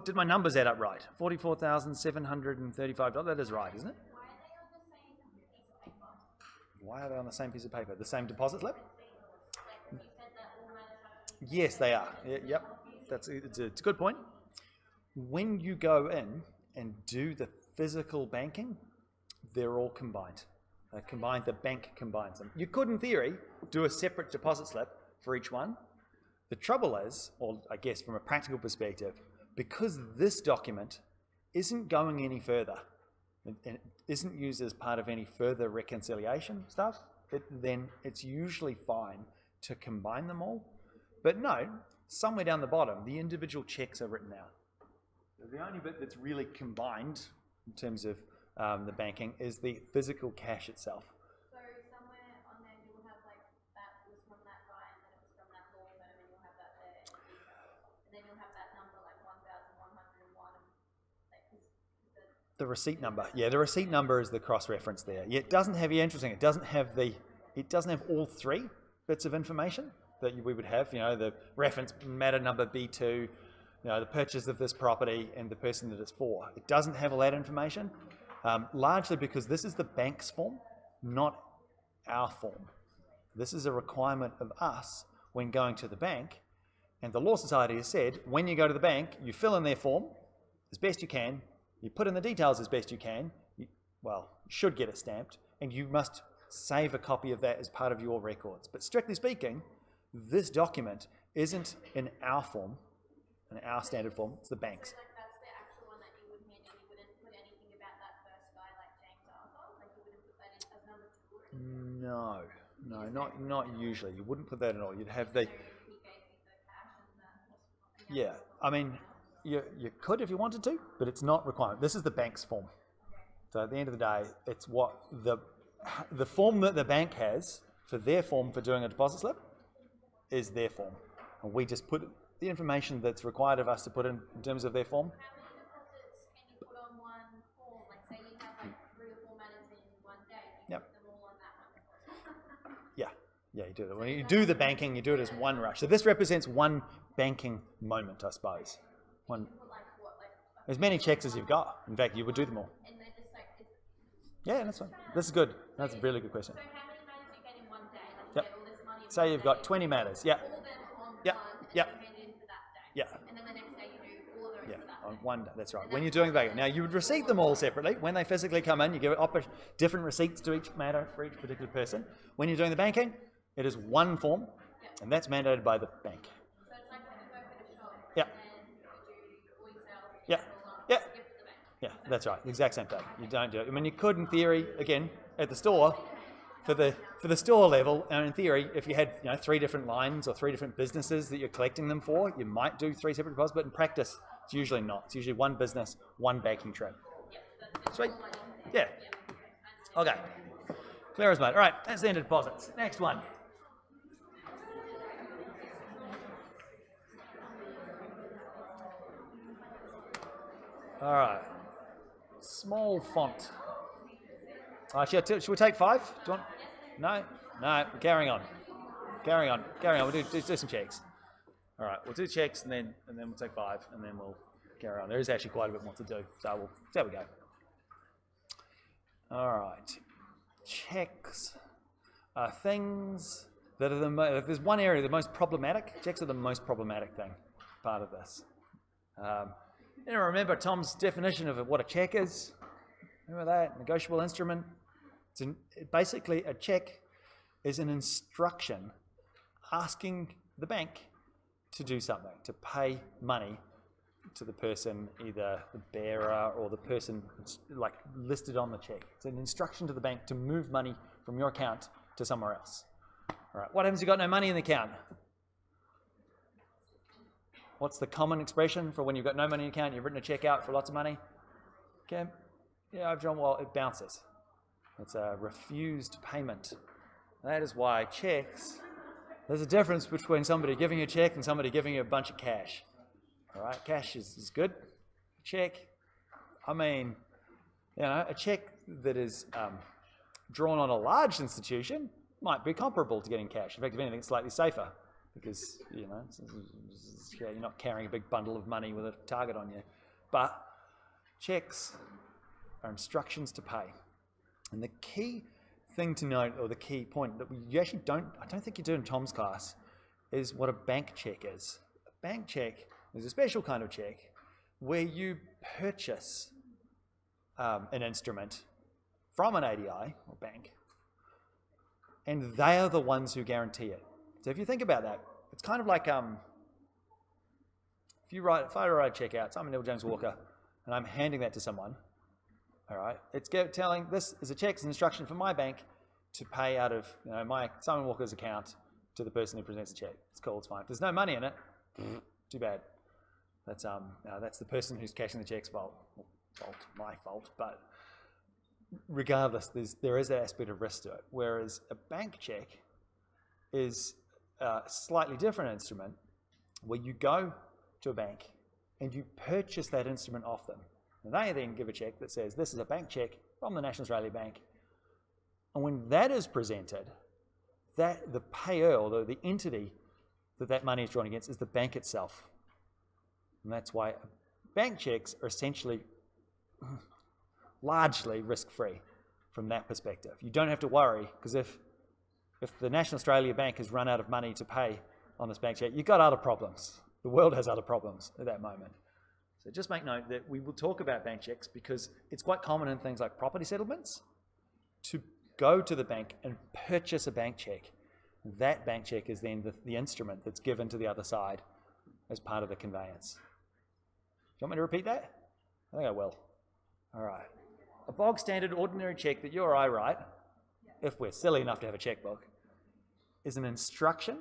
Did my numbers add up right? $44,735. That is right, isn't it? Why are they on the same piece of paper? The same deposit slip? Yes, they are. Yep, it's a good point. When you go in and do the physical banking, they're all combined. The bank combines them. You could, in theory, do a separate deposit slip for each one. The trouble is, or I guess from a practical perspective, because this document isn't going any further, and it isn't used as part of any further reconciliation stuff, then it's usually fine to combine them all. But no, somewhere down the bottom, the individual checks are written out. The only bit that's really combined in terms of the banking is the physical cash itself. So somewhere on there you will have like that was from that guy and then it was from that law firm and you'll have that there. And then you'll have that number like 1,101. The receipt number. Yeah, the receipt number is the cross-reference there. Yeah, it doesn't have, interesting, it doesn't have all three bits of information that we would have, the reference matter number B2, the purchase of this property and the person that it's for. It doesn't have all that information, largely because this is the bank's form, not our form. This is a requirement of us when going to the bank, and the Law Society has said, when you go to the bank, you fill in their form as best you can, you put in the details as best you can, you should get it stamped, and you must save a copy of that as part of your records. But strictly speaking, this document isn't in our form, in our standard form, it's the bank's. So like that's the actual one that you would hand in, you wouldn't put anything about that first guy like James Arthur? Like you wouldn't put that in as number 2? No, not usually. You wouldn't put that in all. You'd have the... So he gave me the cash and that was... Yeah, I mean, you could if you wanted to, but it's not required. This is the bank's form. So at the end of the day, it's what the form that the bank has for their form for doing a deposit slip is their form. And we just put the information that's required of us to put in terms of their form. How many deposits can you put on one form? Like say you have like 3 or 4 matters in one day, you put them all on that one. Yeah, you do that. When you do the banking, you do it as one rush. So this represents one banking moment, I suppose. One. As many checks as you've got. In fact, you would do them all. And they're just like... Yeah, that's fine. This is good. That's a really good question. So how many matters do you get in one day? Like you get all this money in Say one you've day, got 20 matters. Yeah. all of them on one, Yeah. and Yeah. you hand in for that day. Yeah. And then the next day you do all of those for that On day. one day. That's right. When you're doing the banking. Now, you would receipt them all separately. When they physically come in, you give different receipts to each matter for each particular person. When you're doing the banking, it is one form, and that's mandated by the bank. So it's like when you work at a shop Yeah. and you do all your sales, Yeah. you roll up, Yeah. you give it to the bank. Yeah, that's right. The exact same thing. You don't do it. I mean, you could, in theory, again, at the store, for the store level, and in theory, if you had 3 different lines or 3 different businesses that you're collecting them for, you might do 3 separate deposits. But in practice, it's usually not. It's usually one business, one banking trip. Sweet. Yeah. Okay. Clear as mud. All right. That's the end of deposits. Next one. All right. Small font. Should we take 5? Do you want? No? No. Carrying on. We'll do some checks. All right. We'll do checks and then we'll take 5 and then we'll carry on. There is actually quite a bit more to do. So there we go. All right. Checks are things that are if there's one area the most problematic, checks are the most problematic part of this. Remember Tom's definition of what a check is? Remember that? Negotiable instrument. Basically, a check is an instruction asking the bank to do something, to pay money to the person, either the bearer or the person like listed on the check. It's an instruction to the bank to move money from your account to somewhere else. All right, what happens if you've got no money in the account? What's the common expression for when you've got no money in the account, you've written a check out for lots of money? Okay, yeah, John, well, it bounces. It's a refused payment. That is why checks, there's a difference between somebody giving you a check and somebody giving you a bunch of cash. All right, cash is good. Check, I mean, a check that is drawn on a large institution might be comparable to getting cash. In fact, if anything, it's slightly safer because, you're not carrying a big bundle of money with a target on you. But checks are instructions to pay. And the key thing to note, or the key point that you actually I don't think you do in Tom's class, is what a bank check is. A bank check is a special kind of check where you purchase an instrument from an ADI or bank, and they are the ones who guarantee it. So if you think about that, it's kind of like if I write a check out, Simon Neil James Walker, and I'm handing that to someone, all right, it's telling this is a check, it's an instruction from my bank to pay out of my Simon Walker's account to the person who presents the check. It's cool, it's fine. If there's no money in it, too bad. That's the person who's cashing the check's fault. My fault, but regardless, there is that aspect of risk to it. Whereas a bank check is a slightly different instrument where you go to a bank and you purchase that instrument off them. And they then give a check that says, this is a bank check from the National Australia Bank. And when that is presented, the payer, or the entity that money is drawn against, is the bank itself. And that's why bank checks are essentially largely risk-free from that perspective. You don't have to worry, because if the National Australia Bank has run out of money to pay on this bank check, you've got other problems. The world has other problems at that moment. So just make note that we will talk about bank checks because it's quite common in things like property settlements to go to the bank and purchase a bank check. That bank check is then the instrument that's given to the other side as part of the conveyance. Do you want me to repeat that? I think I will. All right. A bog standard ordinary check that you or I write, if we're silly enough to have a checkbook, is an instruction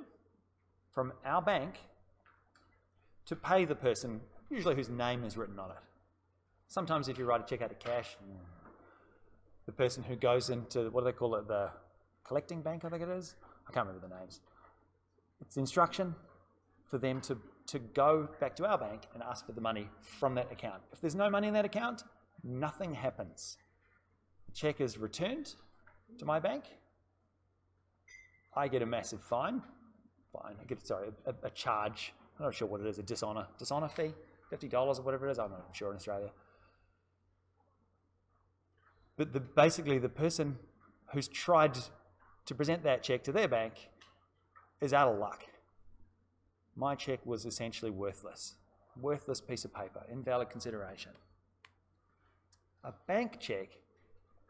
from our bank to pay the person, usually whose name is written on it. Sometimes if you write a check out of cash, the person who goes into, what do they call it, the collecting bank, I think it is? I can't remember the names. It's the instruction for them to go back to our bank and ask for the money from that account. If there's no money in that account, nothing happens. The check is returned to my bank. I get a massive fine. I get, a charge. I'm not sure what it is, a dishonor fee, $50 or whatever it is. I'm not sure in Australia. But basically the person who's tried to present that check to their bank is out of luck. My check was essentially worthless piece of paper, invalid consideration. A bank check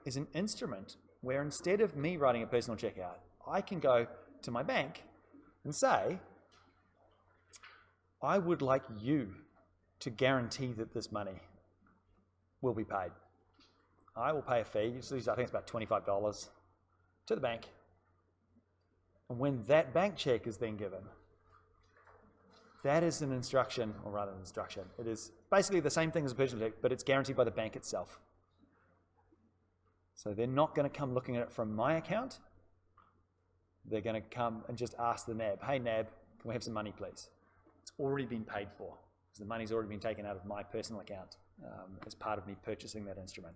is an instrument where instead of me writing a personal check out, I can go to my bank and say, I would like you to guarantee that this money will be paid. I will pay a fee, usually I think it's about $25, to the bank. And when that bank check is then given, that is an instruction, or rather an instruction. It is basically the same thing as a personal check, but it's guaranteed by the bank itself. So they're not going to come looking at it from my account. They're going to come and just ask the NAB, hey NAB, can we have some money please? It's already been paid for. So the money's already been taken out of my personal account as part of me purchasing that instrument.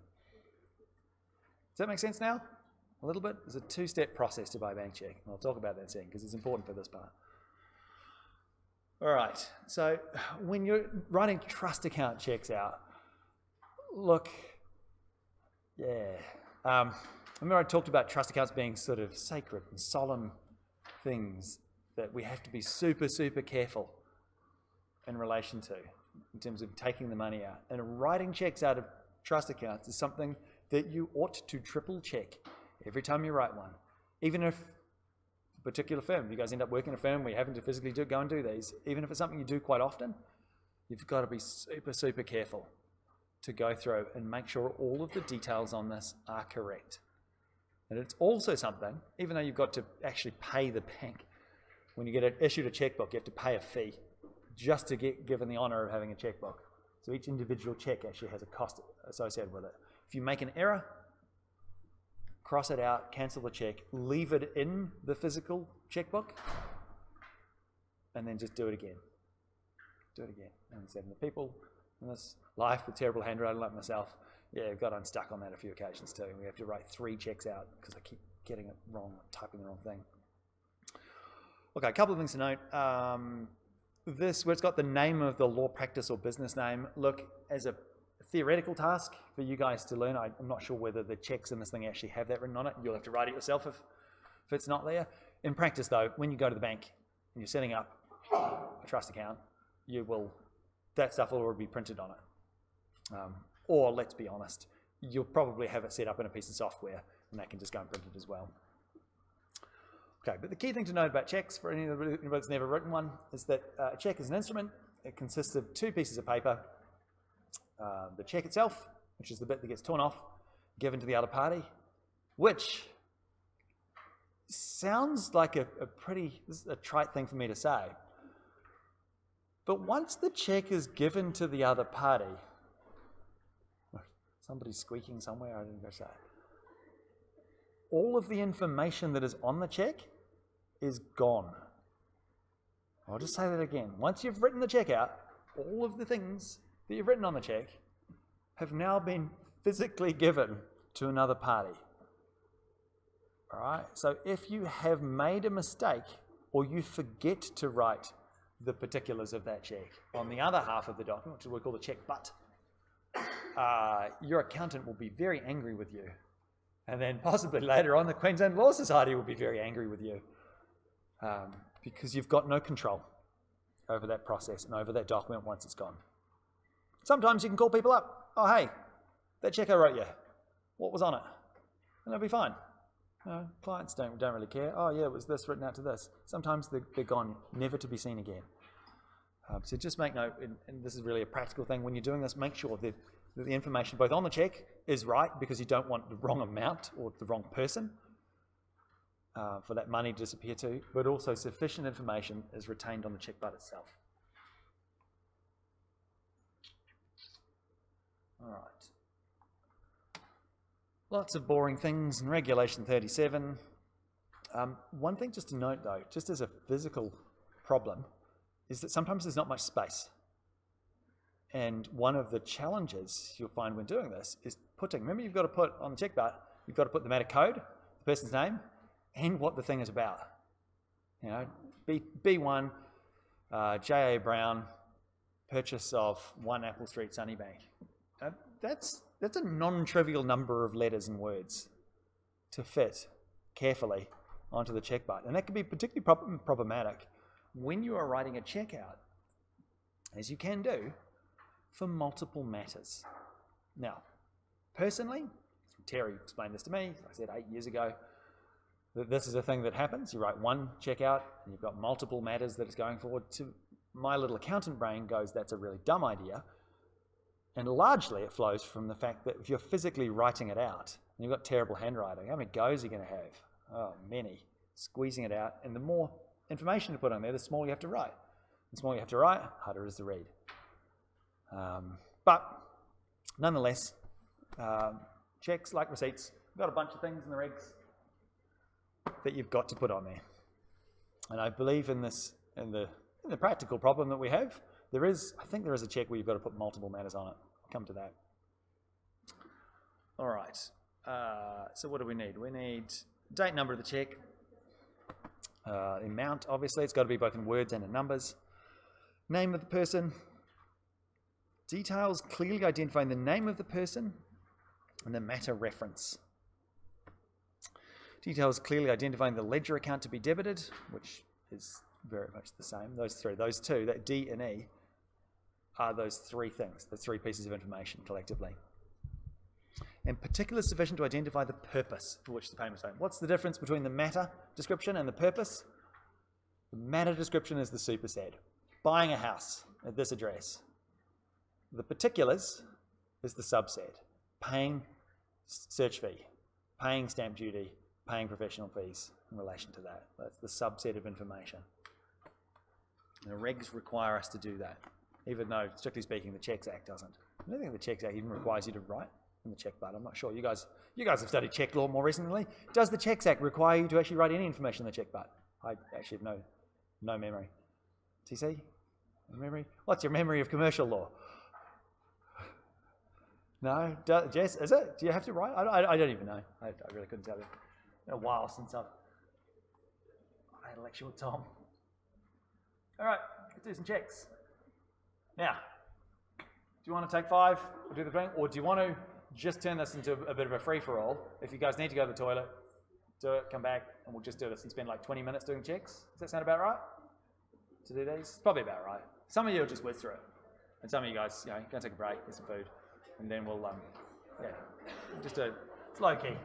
Does that make sense now? A little bit? There's a two-step process to buy a bank check. I'll talk about that soon because it's important for this part. All right, so when you're writing trust account checks out, look, remember I talked about trust accounts being sort of sacred and solemn things that we have to be super, super careful in relation to. in terms of taking the money out. And writing checks out of trust accounts is something that you ought to triple check every time you write one. Even if a particular firm, you guys end up working in a firm where you're having to physically go and do these, even if it's something you do quite often, you've got to be super, super careful to go through and make sure all of the details on this are correct. And it's also something, even though you've got to actually pay the bank, when you get issued a checkbook, you have to pay a fee just to get given the honor of having a checkbook. So each individual check actually has a cost associated with it. If you make an error, cross it out, cancel the check, leave it in the physical checkbook, and then just do it again. Do it again. And so the people in this life with terrible handwriting like myself, yeah, I've got unstuck on that a few occasions too. We have to write 3 checks out because I keep getting it wrong, typing the wrong thing. Okay, a couple of things to note. This, where it's got the name of the law practice or business name, look, as a theoretical task for you guys to learn, I'm not sure whether the checks in this thing actually have that written on it. You'll have to write it yourself if it's not there. In practice though, when you go to the bank and you're setting up a trust account, that stuff will already be printed on it. Or let's be honest, you'll probably have it set up in a piece of software and that can just go and print it as well. Okay, but the key thing to note about checks for anybody that's never written one is that a check is an instrument. It consists of 2 pieces of paper. The check itself, which is the bit that gets torn off, given to the other party, which sounds like this is a trite thing for me to say, but once the check is given to the other party, somebody's squeaking somewhere, I didn't go say, all of the information that is on the check is gone. I'll just say that again. Once you've written the check out, all of the things that you've written on the check have now been physically given to another party. All right, so if you have made a mistake or you forget to write the particulars of that check on the other half of the document, which we call the check butt, your accountant will be very angry with you. And then possibly later on, the Queensland Law Society will be very angry with you because you've got no control over that process and over that document once it's gone. Sometimes you can call people up. Oh, hey, that check I wrote you, what was on it? And they'll be fine. Clients don't really care. Oh, yeah, it was this written out to this. Sometimes they're gone, never to be seen again. So just make note, and this is really a practical thing, when you're doing this, make sure that the information both on the check is right because you don't want the wrong amount or the wrong person for that money to disappear to, but also sufficient information is retained on the check butt itself. All right. Lots of boring things in Regulation 37. One thing just to note though, just as a physical problem, is that sometimes there's not much space. And one of the challenges you'll find when doing this is remember you've got to put on the check butt, you've got to put the matter code, the person's name, and what the thing is about. You know, B1, J.A. Brown, purchase of 1 Apple Street, Sunnybank. That's a non-trivial number of letters and words to fit carefully onto the check butt. And that can be particularly problematic when you are writing a check out, as you can do, for multiple matters. Now, personally, Terry explained this to me, like I said 8 years ago, that this is a thing that happens. You write one check out and you've got multiple matters that it's going forward to. My little accountant brain goes, that's a really dumb idea. And largely it flows from the fact that if you're physically writing it out, and you've got terrible handwriting, how many goes are you going to have? Oh, many. Squeezing it out, and the more information to put on there, the smaller you have to write. The smaller you have to write, harder it is to read. But nonetheless, checks like receipts, you've got a bunch of things in the regs that you've got to put on there. And I believe in this, in the practical problem that we have, I think there is a check where you've got to put multiple matters on it. I'll come to that. All right. So what do we need? We need date number of the check, amount, obviously. It's got to be both in words and in numbers. Name of the person. Details clearly identifying the name of the person and the matter reference. Details clearly identifying the ledger account to be debited, which is very much the same. Those two, that D and E. are those three things, the three pieces of information collectively. And particular is sufficient to identify the purpose for which the payment is made. What's the difference between the matter description and the purpose? The matter description is the supersed. Buying a house at this address. The particulars is the subset. Paying search fee, paying stamp duty, paying professional fees in relation to that. That's the subset of information. And the regs require us to do that, even though, strictly speaking, the Checks Act doesn't. I don't think the Checks Act even requires you to write in the check button. I'm not sure. You guys have studied check law more recently. Does the Checks Act require you to actually write any information in the check button? I actually have no memory. TC? Memory? What's your memory of commercial law? No? Jess, is it? Do you have to write? I don't even know. I really couldn't tell you. It's been a while since I had a lecture with Tom. All right, let's do some checks. Now, do you want to take 5 or do the thing, or do you want to just turn this into a bit of a free-for-all? If you guys need to go to the toilet, do it, come back, and we'll just do this and spend like 20 minutes doing checks. Does that sound about right? To do these? It's probably about right. Some of you will just whiz through it, and some of you guys, go take a break, get some food, and then we'll, just do it. It's low-key.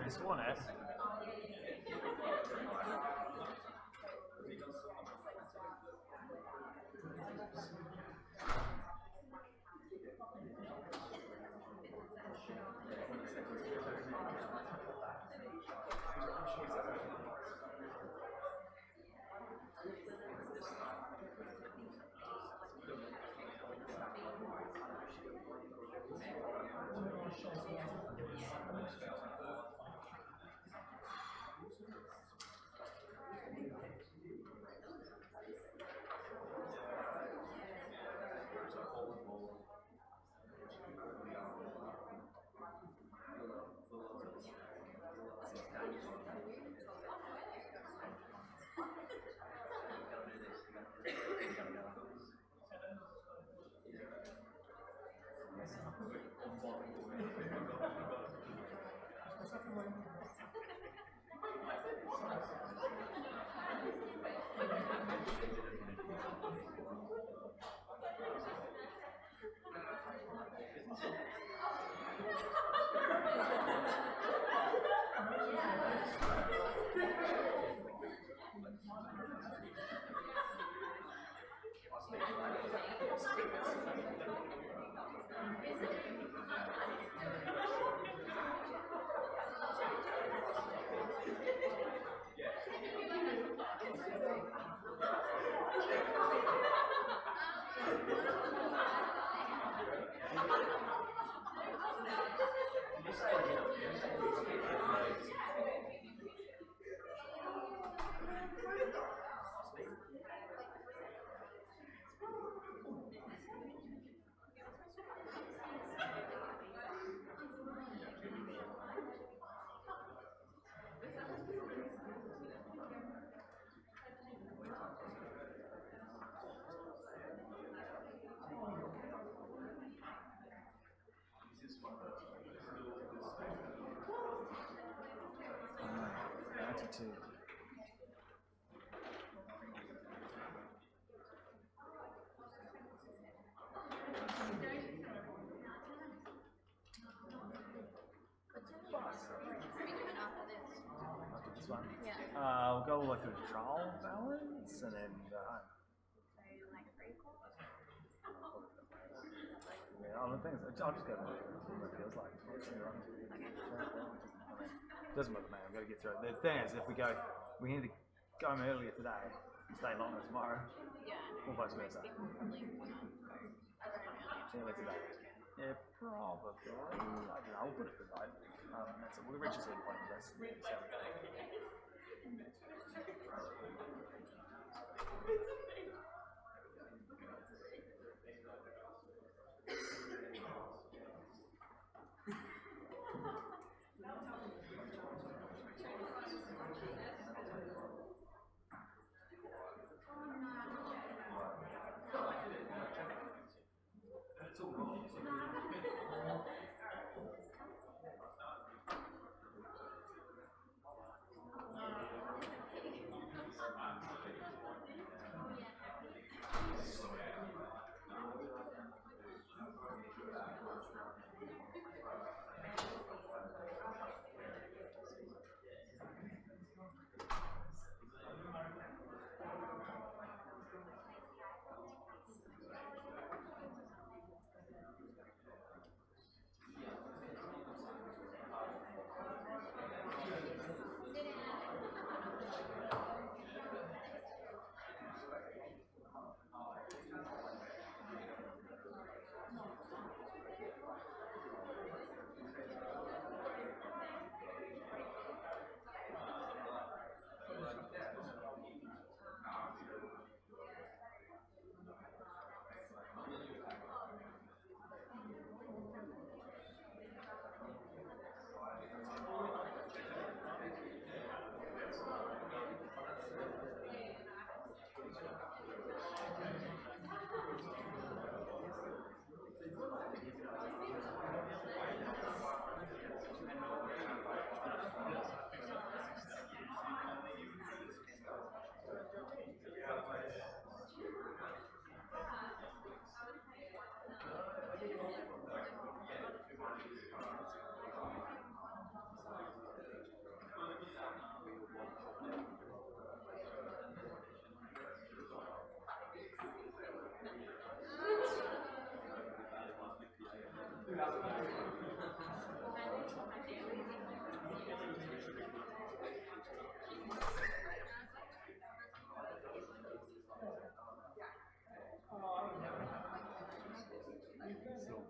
This one is. We'll go all the way through the trial balance and then go home. So, like a prequel? Yeah, the thing is, I'll just go to what it feels like. It doesn't matter, man. I've got to get through it. The thing is, if we go, we need to go home earlier today, stay longer tomorrow, Yeah, or vice versa. people probably want to go Early today. Yeah, probably. I don't know, I'll put it tonight. That's it. We'll reach a certain point of this. So we go.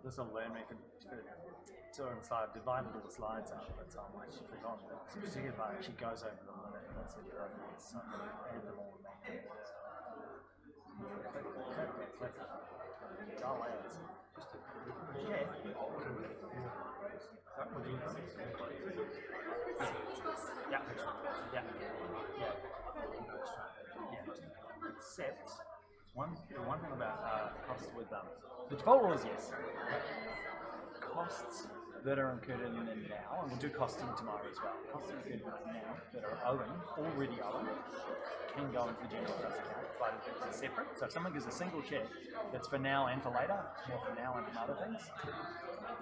This will learn me for on the slide. I've divided all the slides up, that's how much you put on. So the second part actually goes over the limit, and that's it. So I'm going to add them all back. Click. Dull as. Yeah. Except the one thing about costs with them. The default rule is yes. Costs that are incurred in them now, and we'll do costing tomorrow as well. Costs incurred now that are already owing, can go into the general trust account, but if it's separate. So if someone gives a single check that's for now and for later, or for now and for other things,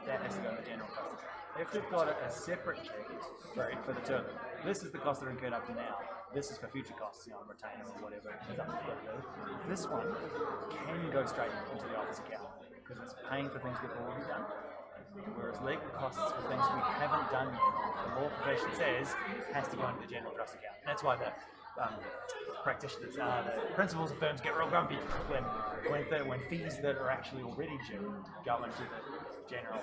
that has to go in the general trust account. If they've got a separate check for the two of them, this is the cost that are incurred up to now. This is for future costs, retainer or whatever. This one can go straight into the office account because it's paying for things we've already done. Whereas legal costs for things we haven't done yet, the law profession says, has to go into the general trust account. That's why the practitioners, the principals of firms get real grumpy when fees that are actually already due go into the general,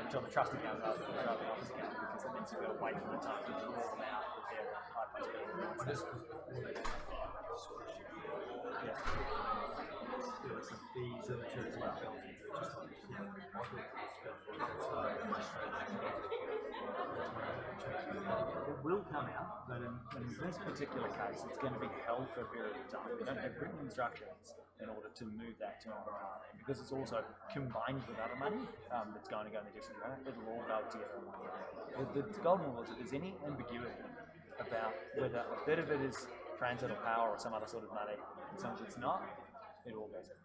until the trust account rather than the office account, because that means you've got to wait for the time to draw them out with their high-price yeah. There were some fees that are due as well. It will come out, but in this particular case, it's going to be held for a period of time. We don't have written instructions in order to move that to another account, because it's also combined with other money that's going to go in the district account. It'll all go together in one account. The golden rule is if there's any ambiguity about whether a bit of it is transit or power or some other sort of money, and some of it's not, it all goes in.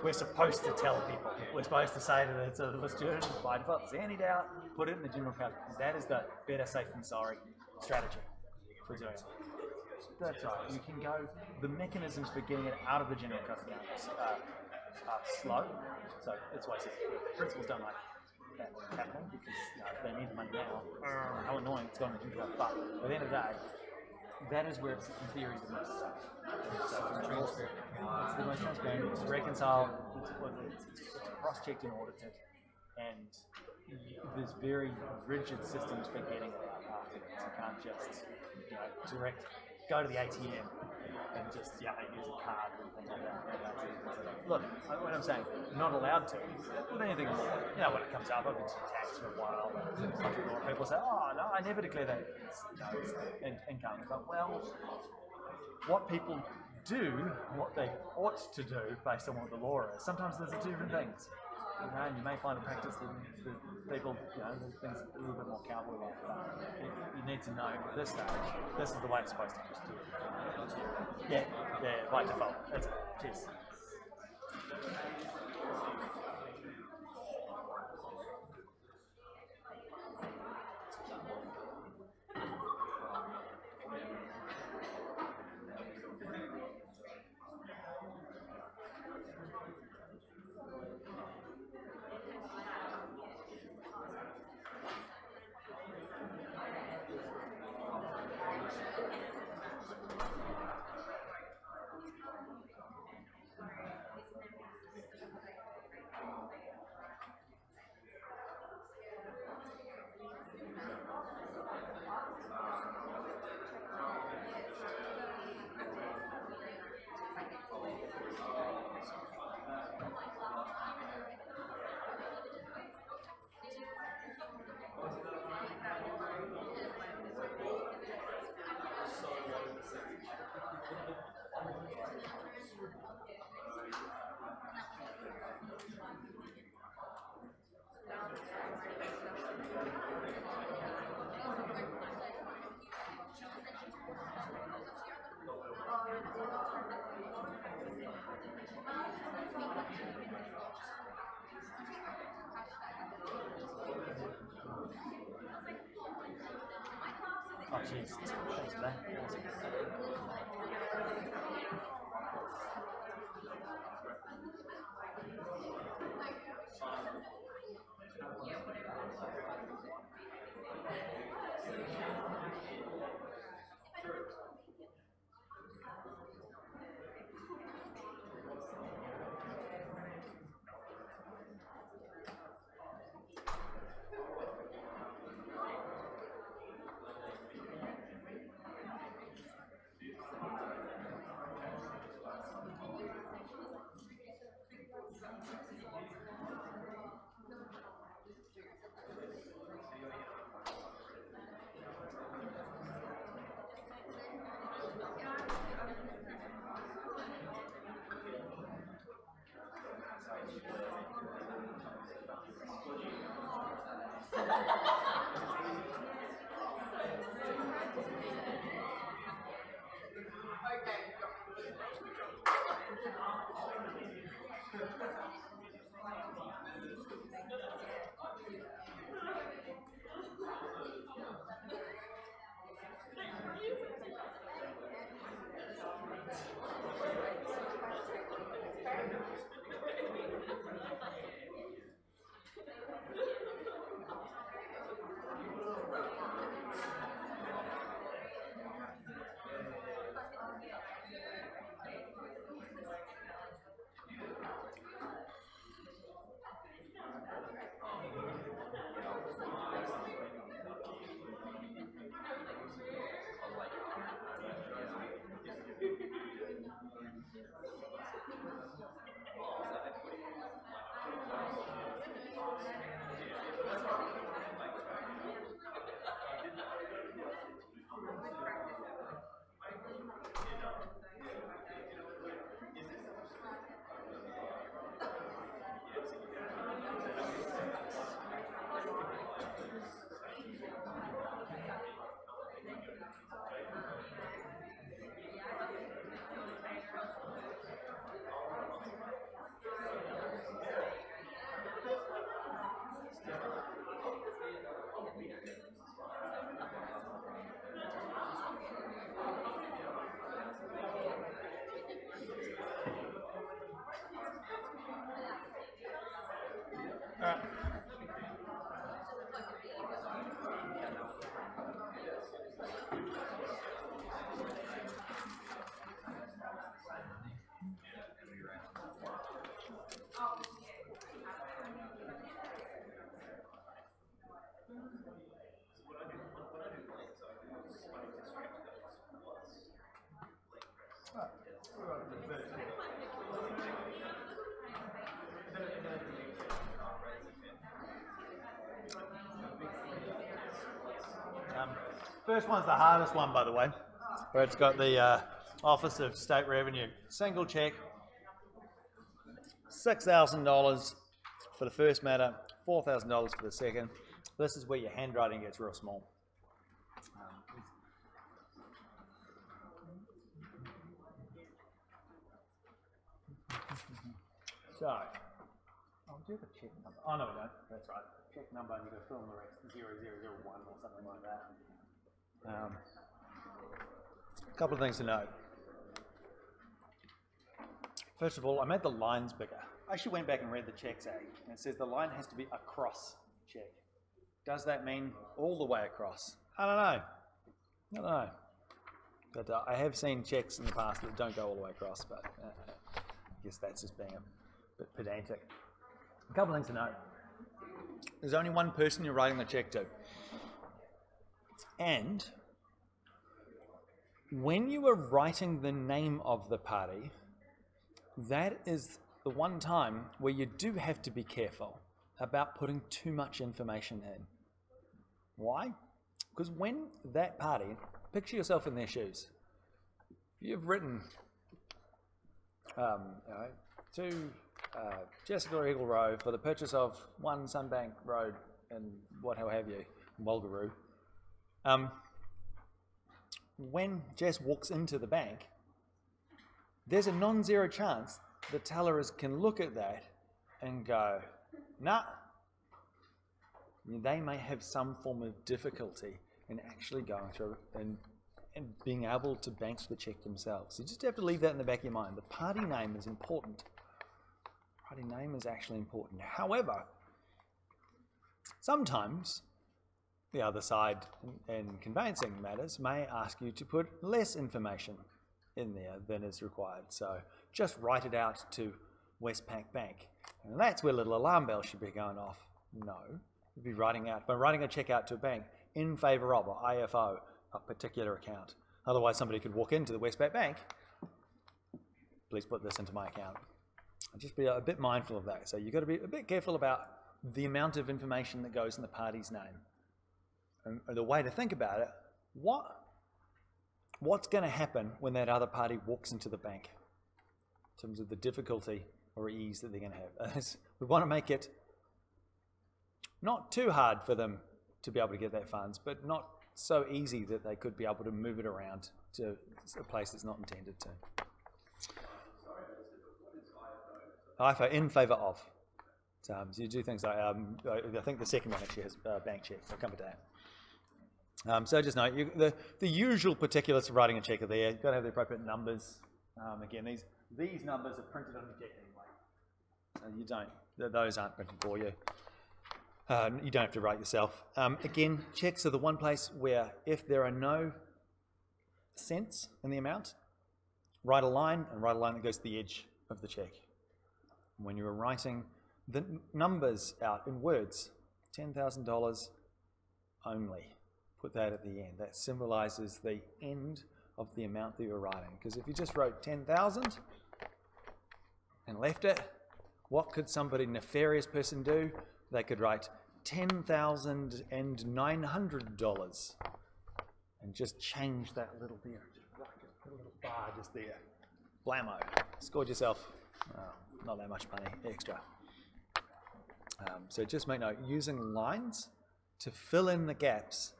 We're supposed to tell people. We're supposed to say to the student, by default, if there's any doubt, put it in the general account. That is the better safe than sorry strategy for doing it. That's right. You can go. The mechanisms for getting it out of the general trust account are slow. So that's why I said principals don't like that happening because if they need the money now, how annoying it's going to do that. But at the end of the day, that is where it's in theory the most safe. So from transparent, it's the most transparent. It's reconciled. It's cross-checked and audited, and there's very rigid systems for getting it out afterwards. You can't just direct go to the ATM and just use a card and things like that. Look, what I'm saying, not allowed to with anything more. When it comes up, I've been taxed for a while. People say, "Oh no, I never declare that it's income." But well, what people do, what they ought to do based on what the law is, sometimes there's two different things. And you may find a practice that people, there's things a little bit more cowboy-like. You need to know at this stage, this is the way it's supposed to just do it. Yeah, by default. That's it. Cheers. Oh, jeez. Thanks for that. First one's the hardest one, by the way, where it's got the Office of State Revenue. Single check, $6,000 for the first matter, $4,000 for the second. This is where your handwriting gets real small. So, I'll do the check number. Oh, no, we don't. That's right. Check number, and you've got to fill in the rest, 0001 or something like that. A couple of things to note. First of all, I made the lines bigger. I actually went back and read the checks act, and it says the line has to be across check. Does that mean all the way across? I don't know. But I have seen checks in the past that don't go all the way across, but I guess that's just being a bit pedantic. A couple of things to note. There's only one person you're writing the check to. And when you are writing the name of the party, that is the one time where you do have to be careful about putting too much information in. Why? Because when that party, picture yourself in their shoes. You've written to Jessica Eagle Row for the purchase of 1 Sunbank Road and what have you, Walgaroo. When Jess walks into the bank, there's a non-zero chance the tellers can look at that and go, nah. They may have some form of difficulty in actually going through and being able to bank the check themselves. You just have to leave that in the back of your mind. The party name is important. Party name is actually important. However, sometimes the other side in conveyancing matters may ask you to put less information in there than is required. So just write it out to Westpac Bank. And that's where little alarm bells should be going off. No, you'd be writing a check out to a bank in favour of, or IFO, a particular account. Otherwise somebody could walk into the Westpac Bank, please put this into my account. And just be a bit mindful of that. So you've got to be a bit careful about the amount of information that goes in the party's name. And the way to think about it, what's going to happen when that other party walks into the bank in terms of the difficulty or ease that they're going to have. We want to make it not too hard for them to be able to get their funds, but not so easy that they could be able to move it around to a place that's not intended to. IFO, in favour of. So you do things like, I think the second one actually has bank check. I'll come to that. So just note, the usual particulars of writing a check are there. You've got to have the appropriate numbers. Again, these numbers are printed on the check anyway. You don't, those aren't printed for you. You don't have to write yourself. Again, checks are the one place where if there are no cents in the amount, write a line that goes to the edge of the check. When you are writing the numbers out in words, $10,000 only, put that at the end. That symbolizes the end of the amount that you're writing. Because if you just wrote 10,000 and left it, what could somebody nefarious person do? They could write $10,900 and just change that little there. Just put a little bar just there. Blammo. Scored yourself not that much money extra. So just make note, using lines to fill in the gaps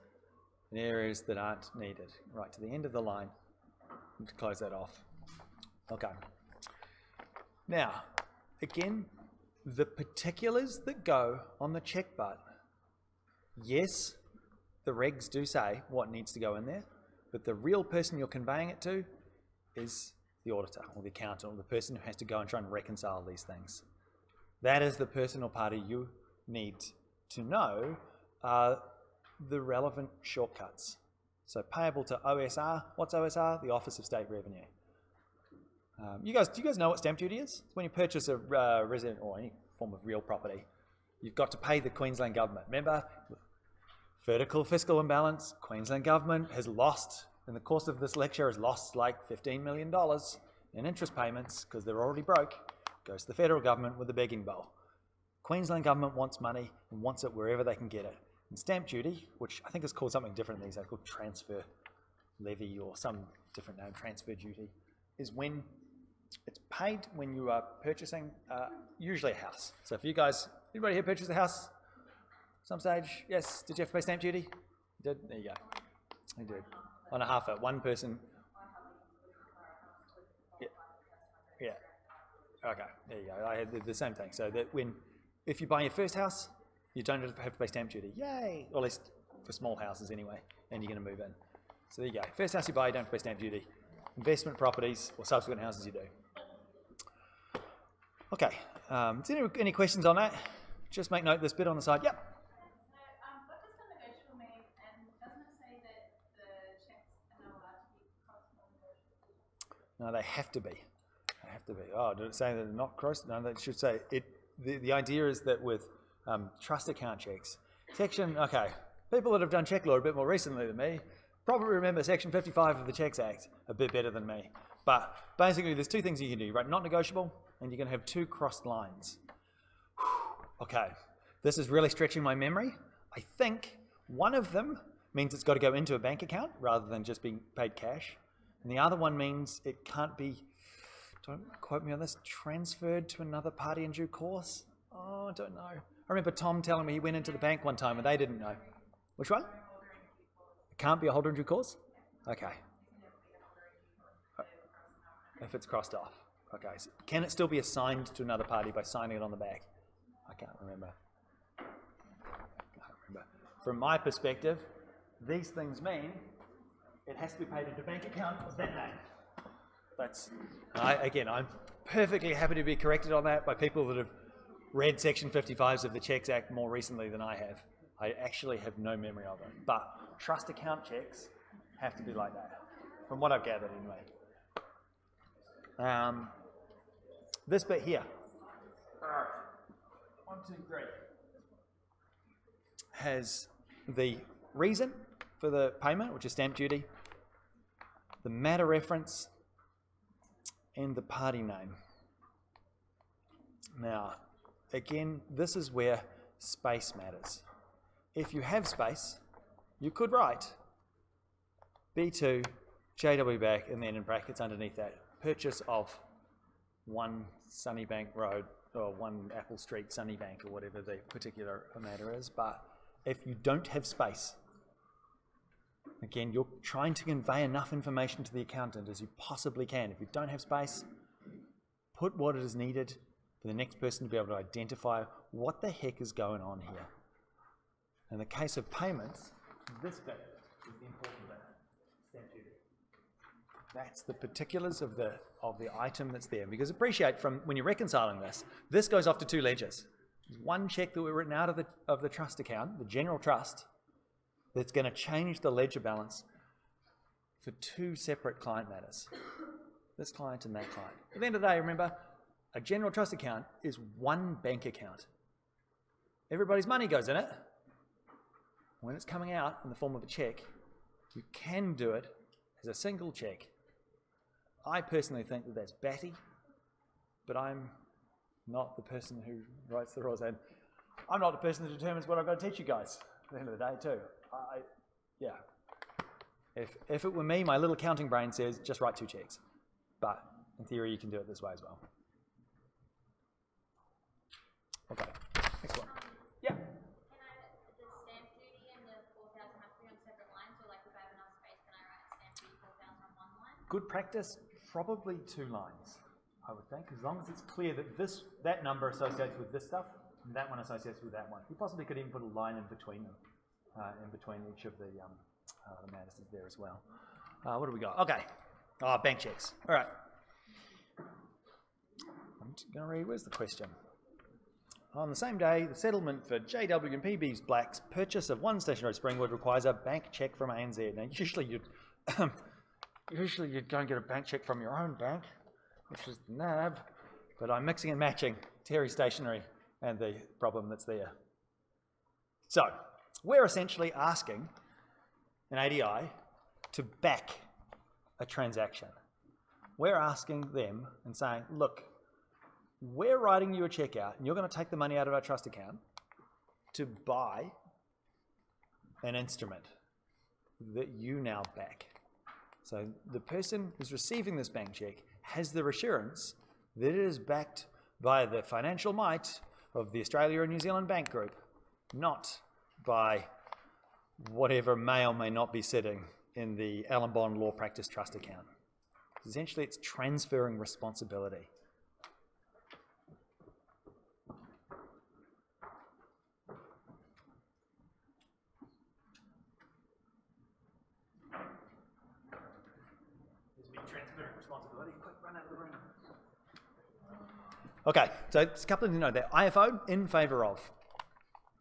in areas that aren't needed, right to the end of the line, and to close that off. Okay. Now, again, the particulars that go on the check butt, yes, the regs do say what needs to go in there, but the real person you're conveying it to is the auditor or the accountant or the person who has to go and try and reconcile these things. That is the person or party you need to know the relevant shortcuts. So payable to OSR. What's OSR? The Office of State Revenue. Do you guys know what stamp duty is? It's when you purchase a resident or any form of real property, you've got to pay the Queensland government. Remember, vertical fiscal imbalance. Queensland government has lost, in the course of this lecture, has lost like $15 million in interest payments because they're already broke. Goes to the federal government with a begging bowl. Queensland government wants money and wants it wherever they can get it. And stamp duty, which I think is called something different these days, called transfer levy or some different name, transfer duty, is when it's paid when you are purchasing usually a house. So if you guys, anybody here purchased a house some stage? Yes. Did you have to pay stamp duty? You did? There you go. You did. On a half it. One person. Yeah. Yeah. Okay. There you go. I had the same thing. So that if you buy your first house, you don't have to pay stamp duty. Yay! Or at least for small houses anyway, and you're going to move in. So there you go. First house you buy, you don't have to pay stamp duty. Investment properties or subsequent houses you do. Okay. Is there any questions on that? Just make note of this bit on the side. Yep. What does the negotiable mean? And doesn't it say that the checks are not allowed to be cross-negotiable? No, they have to be. They have to be. Oh, did it say that they're not cross? No, that should say it. The idea is that with trust account checks, okay, people that have done check law a bit more recently than me probably remember Section 55 of the Checks Act a bit better than me. But basically, there's two things you can do, right? Not negotiable, and you're going to have two crossed lines. Okay, this is really stretching my memory. I think one of them means it's got to go into a bank account rather than just being paid cash. And the other one means it can't be, don't quote me on this, transferred to another party in due course. Oh, I don't know. I remember Tom telling me he went into the bank one time and they didn't know. Which one? It can't be a holder in due course? Okay. If it's crossed off. Okay. So can it still be assigned to another party by signing it on the back? I can't remember. From my perspective, these things mean it has to be paid into a bank account of that name. Again, I'm perfectly happy to be corrected on that by people that have read Section 55s of the Checks Act more recently than I have. I actually have no memory of it. But trust account checks have to be like that, from what I've gathered anyway. This bit here. 1, 2, 3. Has the reason for the payment, which is stamp duty, the matter reference, and the party name. Now, again, this is where space matters. If you have space, you could write B2, JW back, and then in brackets underneath that, purchase of 1 Sunnybank Road, or 1 Apple Street Sunnybank, or whatever the particular matter is. But if you don't have space, again, you're trying to convey enough information to the accountant as you possibly can. If you don't have space, put what is needed for the next person to be able to identify what the heck is going on here. In the case of payments, this bit is the important bit, stamp duty. That's the particulars of the item that's there. Because appreciate, from when you're reconciling this goes off to 2 ledgers. There's one check that we've written out of the trust account, the general trust, that's going to change the ledger balance for 2 separate client matters. This client and that client. At the end of the day, remember, a general trust account is 1 bank account. Everybody's money goes in it. When it's coming out in the form of a check, you can do it as a single check. I personally think that that's batty, but I'm not the person who writes the rules, and I'm not the person that determines what I've got to teach you guys at the end of the day too. Yeah. If it were me, my little accounting brain says just write 2 checks. But in theory, you can do it this way as well. Okay, next one. Yeah. The stamp duty and the 4,000 have to be on separate lines, or like if I have enough space, can I write stamp duty 4,000 on one line? Good practice, probably 2 lines, I would think, as long as it's clear that that number associates with this stuff, and that one associates with that one. You possibly could even put a line in between them, in between each of the matters there as well. What do we got? Okay, bank checks. All right. I'm just going to read, where's the question? On the same day, the settlement for JW and PB's Black's purchase of 1 Station Road Springwood requires a bank check from ANZ. Now, usually you'd go and get a bank check from your own bank, which is the NAB, but I'm mixing and matching Terry Stationery and the problem that's there. So, we're essentially asking an ADI to back a transaction. We're asking them and saying, look, we're writing you a check out, and you're going to take the money out of our trust account to buy an instrument that you now back. So the person who's receiving this bank check has the assurance that it is backed by the financial might of the Australia and New Zealand Bank Group, not by whatever may or may not be sitting in the Allen Bond Law Practice Trust account. Essentially, it's transferring responsibility. Okay, so it's a couple of things to know there. IFO, in favour of.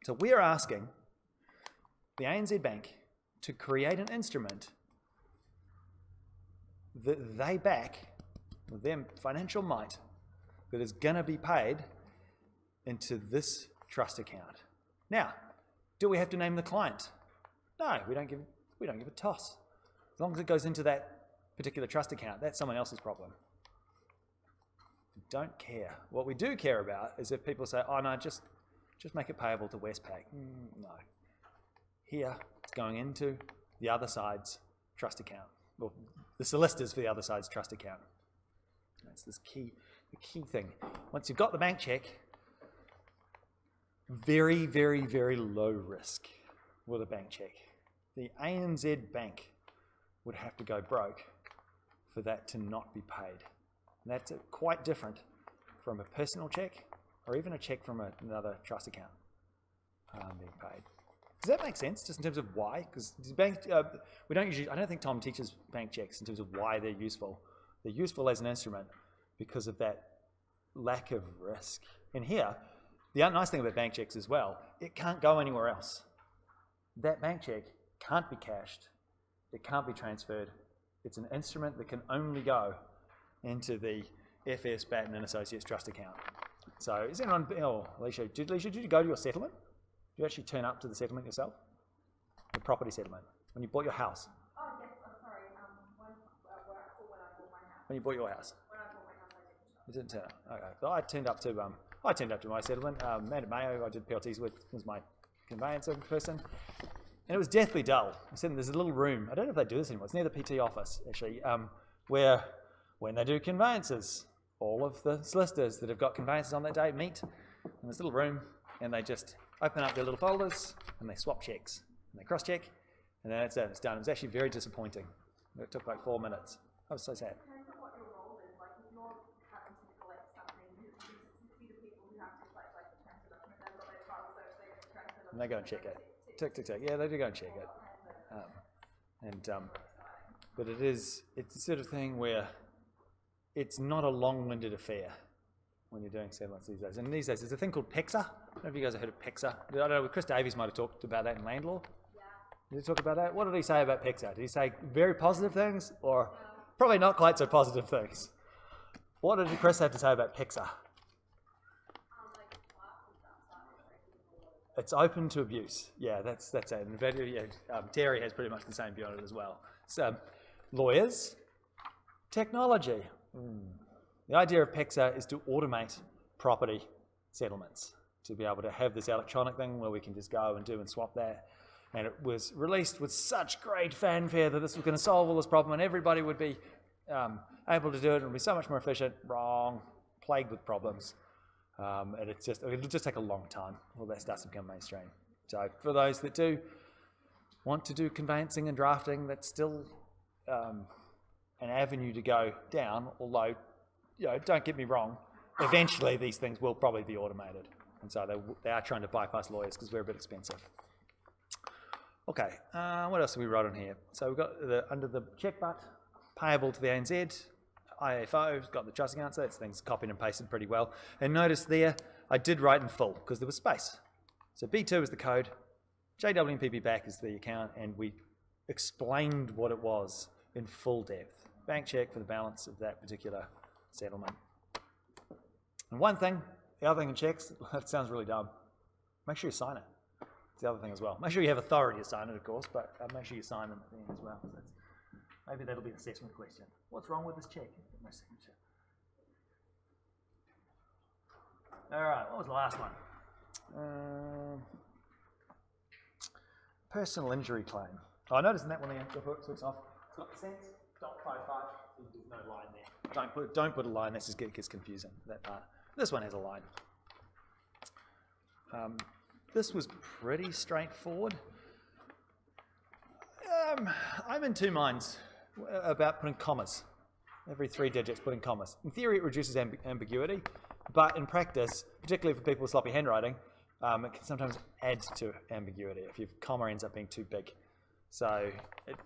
So we're asking the ANZ Bank to create an instrument that they back with their financial might that is going to be paid into this trust account. Now, do we have to name the client? No, we don't give a toss. As long as it goes into that particular trust account, that's someone else's problem. We don't care. What we do care about is if people say, oh no, just make it payable to Westpac. No. Here, it's going into the other side's trust account. Well, the solicitors for the other side's trust account. That's the key thing. Once you've got the bank check, very, very, very low risk with a bank check. The ANZ Bank would have to go broke for that to not be paid. And that's quite different from a personal check or even a check from another trust account being paid. Does that make sense, just in terms of why? Because bank, I don't think Tom teaches bank checks in terms of why they're useful. They're useful as an instrument because of that lack of risk. And here, the nice thing about bank checks as well, it can't go anywhere else. That bank check can't be cashed. It can't be transferred. It's an instrument that can only go into the FS Batten and Associates Trust account. So is anyone, Alicia, did you go to your settlement? Did you actually turn up to the settlement yourself? The property settlement, when you bought your house? Oh, yes, I'm sorry. When I bought my house. When you bought your house? When I bought my house, I didn't. You didn't turn up. Okay. So I turned up to my settlement. Amanda Mayo, I did PLTs with, was my conveyancer person. And it was deathly dull. There's a little room. I don't know if they do this anymore. It's near the PT office, actually, where when they do conveyances, all of the solicitors that have got conveyances on that day meet in this little room, and they just open up their little folders, and they swap checks, and they cross-check, and then that's it. It's done. It was actually very disappointing. It took like 4 minutes. I was so sad. Depends on what your role is. Like, if you're having to collect something, you see the people who have to collect, like, the transfer document, they've got their file search, they get the transfer document. And they go and check it. Tick, tick, tick. Yeah, they do go and check it. But it's the sort of thing where it's not a long-winded affair when you're doing settlements these days. And these days, there's a thing called PEXA. I don't know if you guys have heard of PEXA. I don't know, Chris Davies might have talked about that in land law. Yeah. Did he talk about that? What did he say about PEXA? Did he say very positive things or probably not quite so positive things? What did Chris have to say about PEXA? It's open to abuse. Yeah, that's it. And Terry has pretty much the same view on it as well. So, lawyers, technology. The idea of PEXA is to automate property settlements, to be able to have this electronic thing where we can just go and do and swap that. And it was released with such great fanfare that this was going to solve all this problem and everybody would be able to do it and be so much more efficient. Wrong. Plagued with problems. And it'll just take a long time. All that starts to become mainstream. So for those that do want to do conveyancing and drafting, that's still an avenue to go down, although, don't get me wrong, eventually these things will probably be automated. And so they are trying to bypass lawyers because we're a bit expensive. Okay, what else have we wrote on here? So we've got under the check butt, payable to the ANZ, IFO, got the trust account, so that's things copied and pasted pretty well. And notice there, I did write in full because there was space. So B2 is the code, JWPP back is the account, and we explained what it was in full depth. Bank check for the balance of that particular settlement. And one thing, the other thing in checks, that sounds really dumb, make sure you sign it. It's the other thing as well. Make sure you have authority to sign it, of course, but make sure you sign them at the end as well. Maybe that'll be an assessment question. What's wrong with this check? Get my signature. All right, what was the last one? personal injury claim. Oh, I noticed in that one the hook looks off. It's got percents, .55. There's no line there. Don't put a line. That just gets confusing. That part. This one has a line. This was pretty straightforward. I'm in two minds about putting commas. Every 3 digits, putting commas. In theory, it reduces ambiguity, but in practice, particularly for people with sloppy handwriting, it can sometimes add to ambiguity if your comma ends up being too big. So it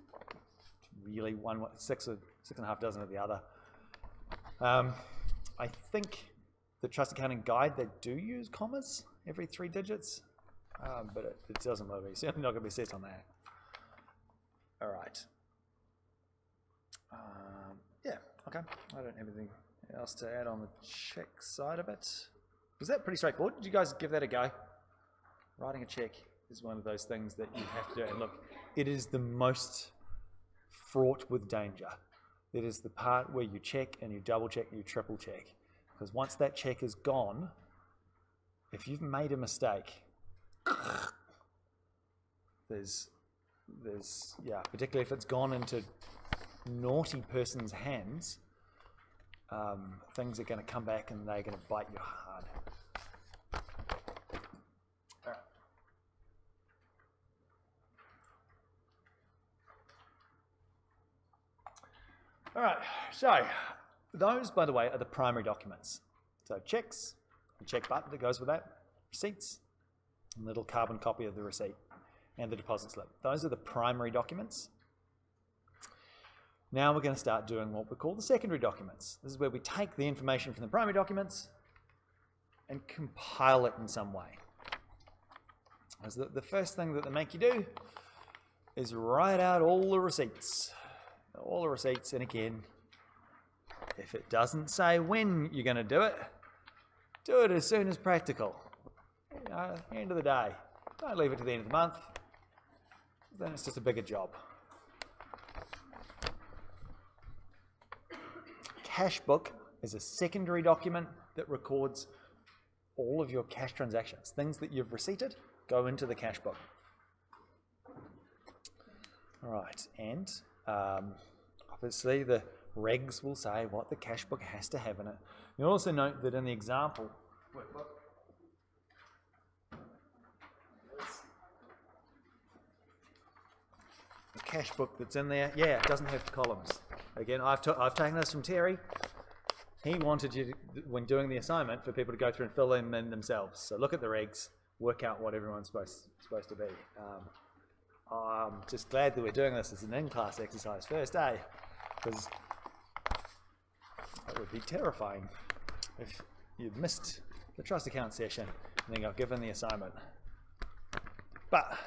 really six and a half dozen of the other. I think the Trust Accounting Guide, they do use commas every 3 digits, but it doesn't move. You're certainly not going to be set on that. All right. Yeah, okay. I don't have anything else to add on the check side of it. Was that pretty straightforward? Did you guys give that a go? Writing a check is one of those things that you have to do. And look, it is the most fraught with danger. It is the part where you check and you double check and you triple check. Because once that check is gone, if you've made a mistake, yeah, particularly if it's gone into naughty person's hands, things are going to come back and they're going to bite you hard. All right, so those, by the way, are the primary documents. So checks, the check button that goes with that, receipts, and a little carbon copy of the receipt, and the deposit slip. Those are the primary documents. Now we're going to start doing what we call the secondary documents. This is where we take the information from the primary documents and compile it in some way. As the first thing that they make you do is write out all the receipts. All the receipts, and again, if it doesn't say when you're going to do it as soon as practical. You know, at the end of the day. Don't leave it to the end of the month. Then it's just a bigger job. Cash book is a secondary document that records all of your cash transactions. Things that you've receipted go into the cash book. All right, and obviously the regs will say what the cash book has to have in it. You'll also note that in the example workbook, the cash book that's in there, yeah, it doesn't have columns. Again, I've taken this from Terry. He wanted you, when doing the assignment, for people to go through and fill them in themselves. So look at the regs, work out what everyone's supposed to be. I'm just glad that we're doing this as an in-class exercise first day, because it would be terrifying if you'd missed the trust account session and then got given the assignment. But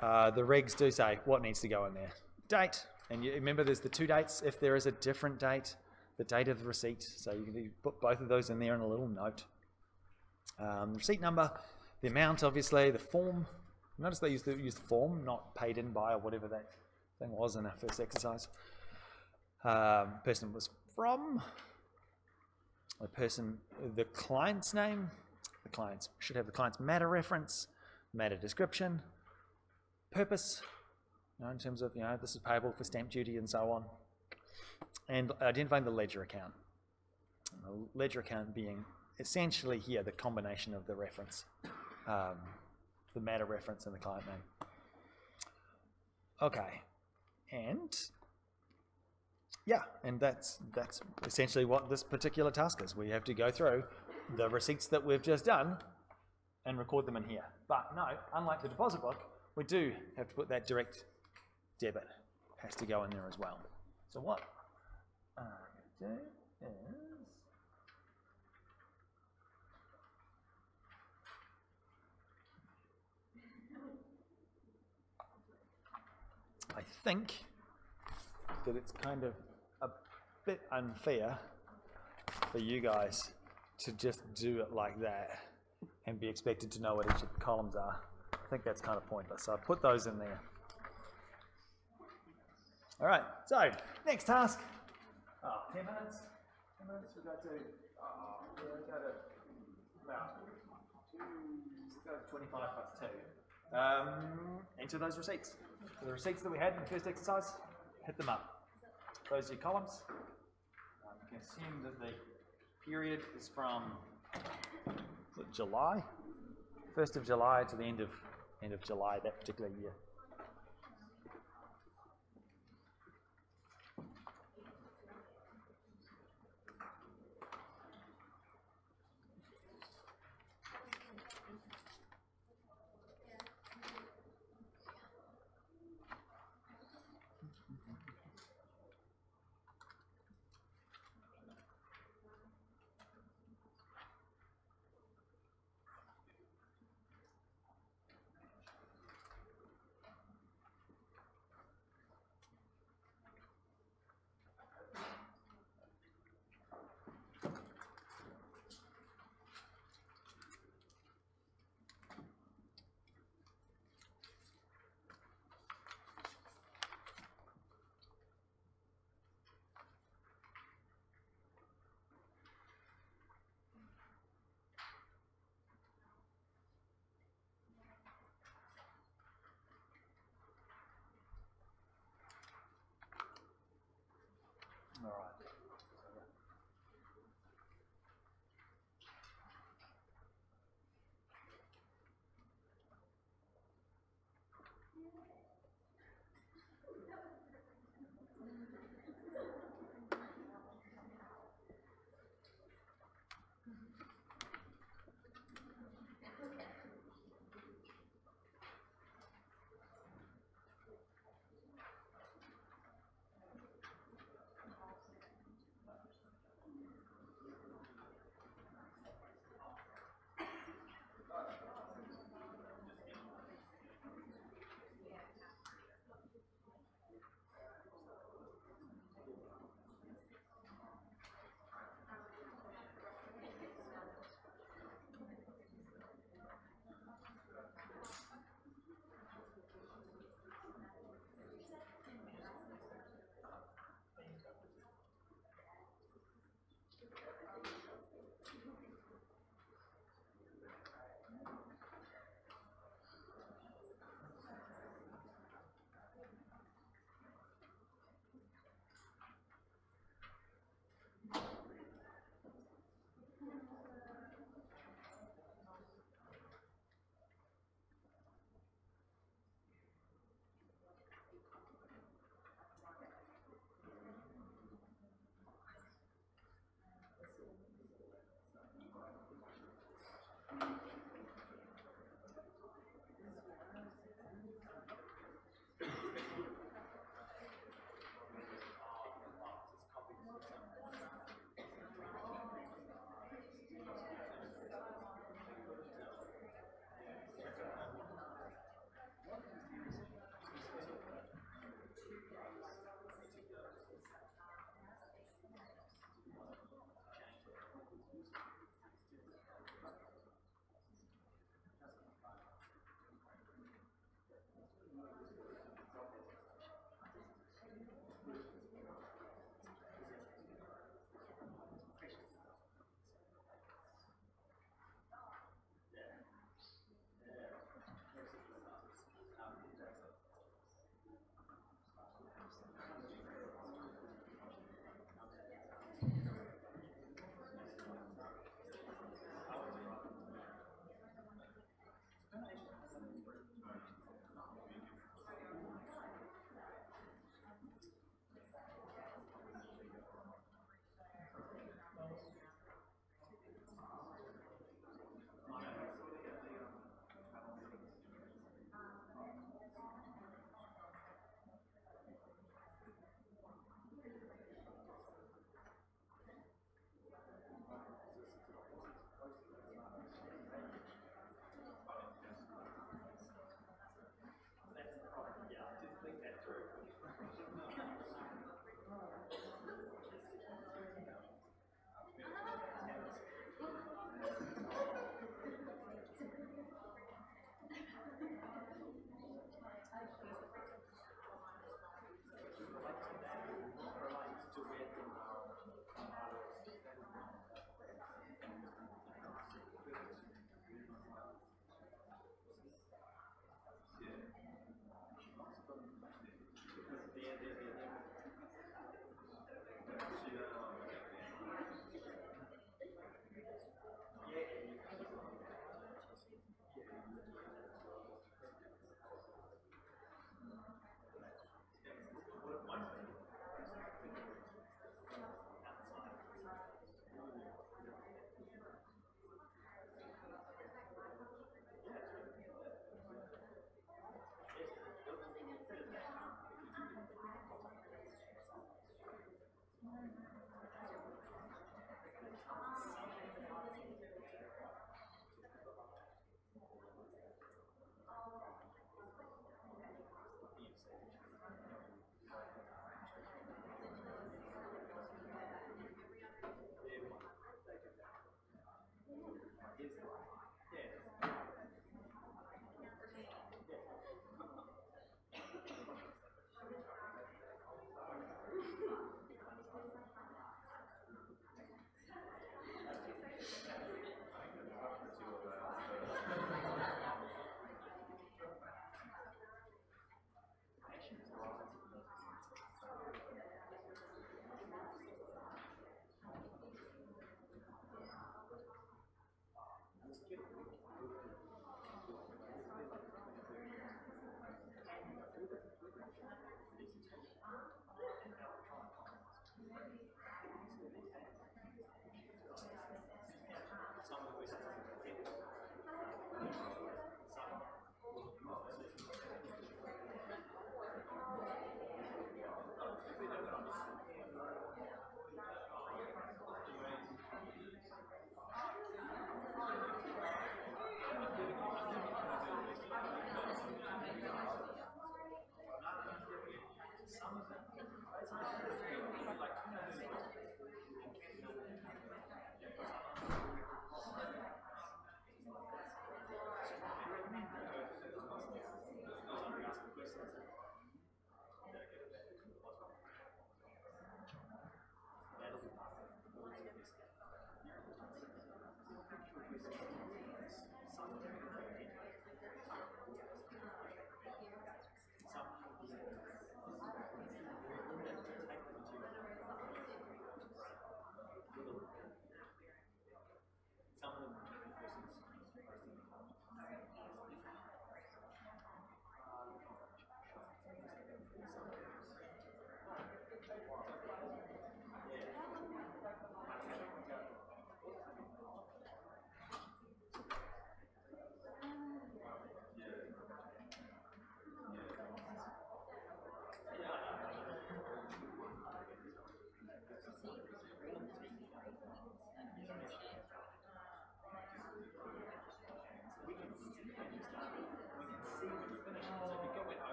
the regs do say what needs to go in there. Date, and you remember there's the 2 dates. If there is a different date, the date of the receipt, so you can put both of those in there in a little note. Receipt number, the amount, obviously, the form. Notice they used the form, not paid in by, or whatever that thing was in our first exercise. Person was from, the client's name. The clients should have the client's matter reference, matter description, purpose, in terms of, this is payable for stamp duty and so on, and identifying the ledger account. The ledger account being essentially here the combination of the reference. The matter reference and the client name. Okay, and yeah, and that's essentially what this particular task is. We have to go through the receipts that we've just done and record them in here. But no, unlike the deposit book, we do have to put that direct debit. Has to go in there as well. So what I'm going to do is, I think that it's kind of a bit unfair for you guys to just do it like that and be expected to know what each of the columns are. I think that's kind of pointless, so I put those in there. All right, so next task. 10 minutes. 10 minutes. We've got to about 25 plus 2. enter those receipts. So the receipts that we had in the first exercise, hit them up. Those are your columns. You can assume that the period is from July, 1st of July to the end of July that particular year.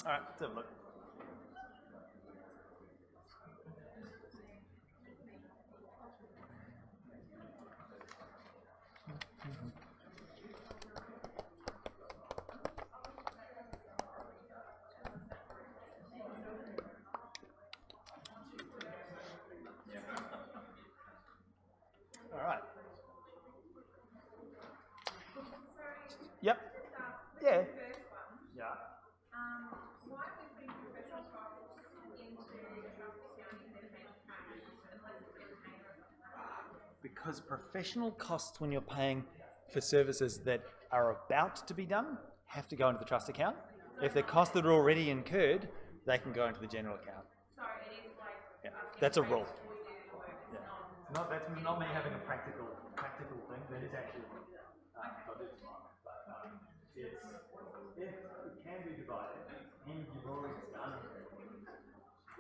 All right, let's have a look. All right. Yep. Yeah. Yeah. Why are we putting professional costs into the trust account if they're paying cash, unless it's been paid or something like that? Because professional costs when you're paying for services that are about to be done have to go into the trust account. If they're costs that are already incurred, they can go into the general account. So it is like That's a rule. Yeah. That's not me having a practical thing. That is actually got this one. But if it can be divided, and you've already done it, that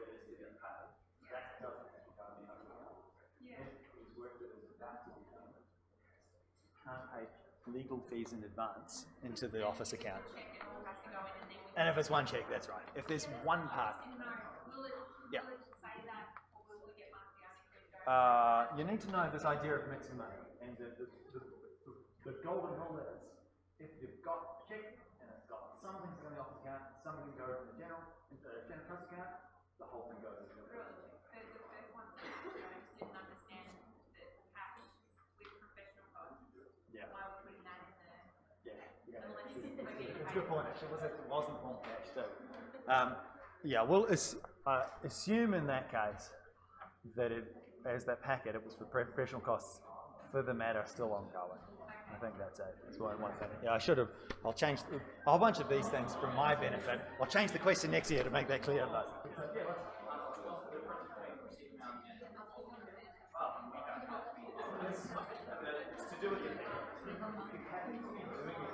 is to be paid. That doesn't have to go in the other account. If it's work that is about to be done, you can't pay Legal fees in advance into the office account. And if it's one check, that's right. If there's one part, yeah. You need to know this idea of mixing money, and the golden rule is if you've got a check and it's got some things going in the office account, some can go to the general trust account, the whole thing goes into the general. The first one, I just didn't understand the cash with professional costs. Yeah. Why we're putting that in there. Yeah. Unless It's we're getting a paid. good point, actually. It wasn't form cash, too. Yeah, well, assume in that case that as that packet, it was for professional costs for the matter still ongoing. I think that's it. That's what I want to think. Yeah, I'll change a whole bunch of these things for my benefit. I'll change the question next year to make that clear. But it's to do with your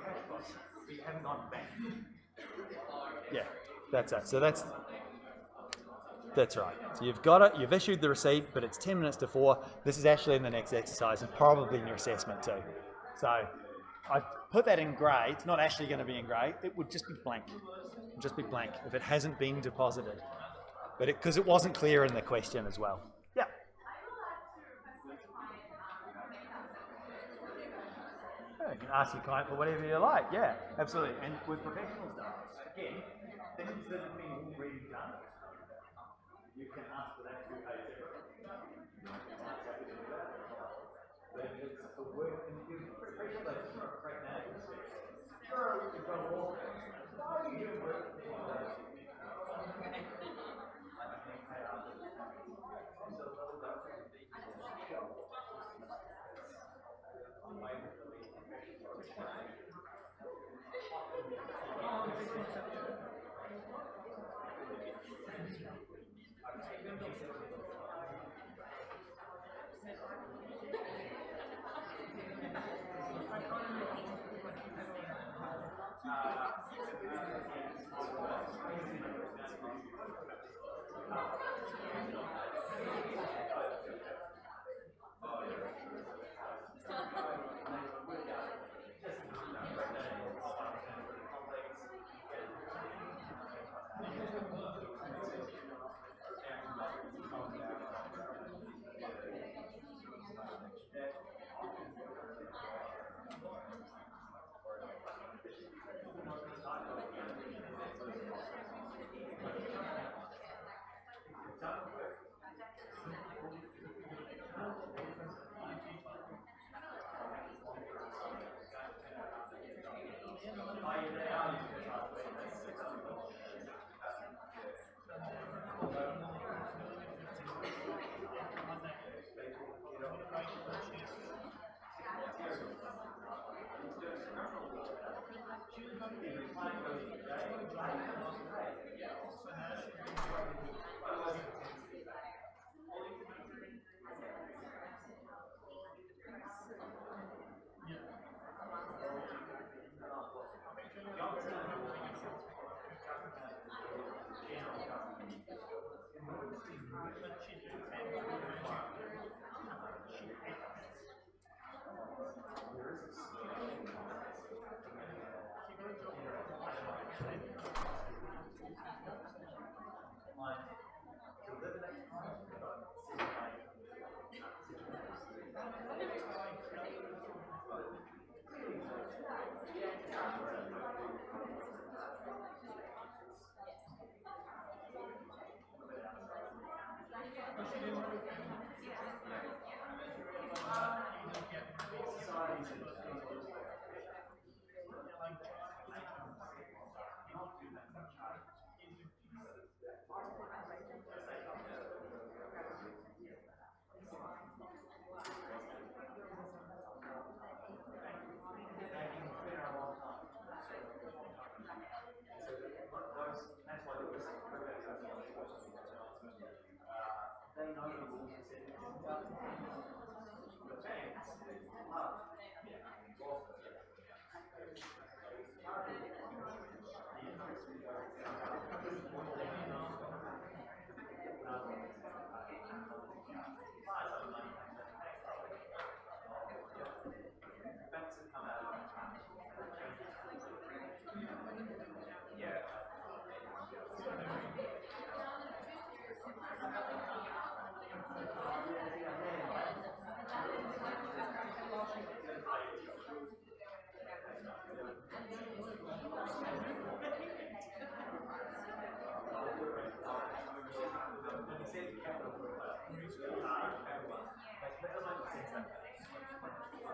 cash costs, but you haven't gone to bank. Yeah, that's it. So that's right. So you've got it, you've issued the receipt, but it's 10 minutes to 4. This is actually in the next exercise and probably in your assessment too. So I've put that in grey. It's not actually going to be in grey. It would just be blank. It would just be blank if it hasn't been deposited. But because it wasn't clear in the question as well. Yeah. Yeah, you can ask your client for whatever you like. Yeah, absolutely. And with professional stuff, again, things that have been already done, you can ask for that to be paid separately. But it's a work, and you appreciate that just from a pragmatic perspective. Sure, you've got a law firm. Why are you doing work that you don't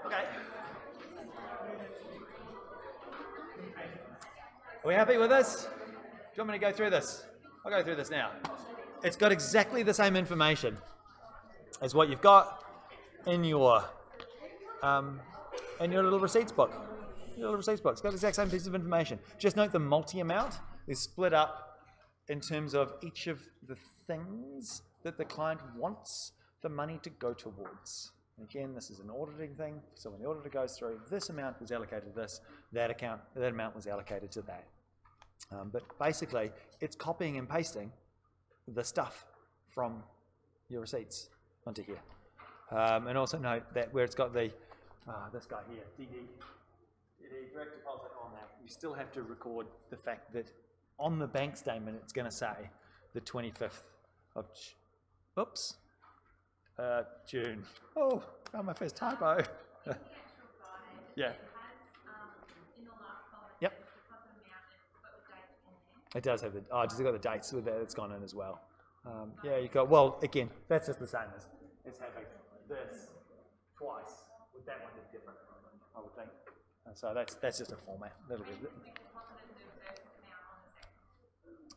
Okay. Are we happy with this? Do you want me to go through this? I'll go through this now. It's got exactly the same information as what you've got in your little receipts book. Your little receipts book. It's got the exact same piece of information. Just note the multi-amount is split up in terms of each of the things that the client wants the money to go towards. Again, this is an auditing thing, so when the auditor goes through, this amount was allocated to this, that amount was allocated to that. But basically, it's copying and pasting the stuff from your receipts onto here. And also note that where it's got the, this guy here, DD, direct deposit on that, you still have to record the fact that on the bank statement, it's going to say the 25th of, June. Oh, found my first typo. Yeah. Yep. It does have the, just got the dates with that, it's gone in as well. Yeah, you got, well, again, that's just the same as having this twice, with that one is different, I would think. And so that's just a format. That'll be it.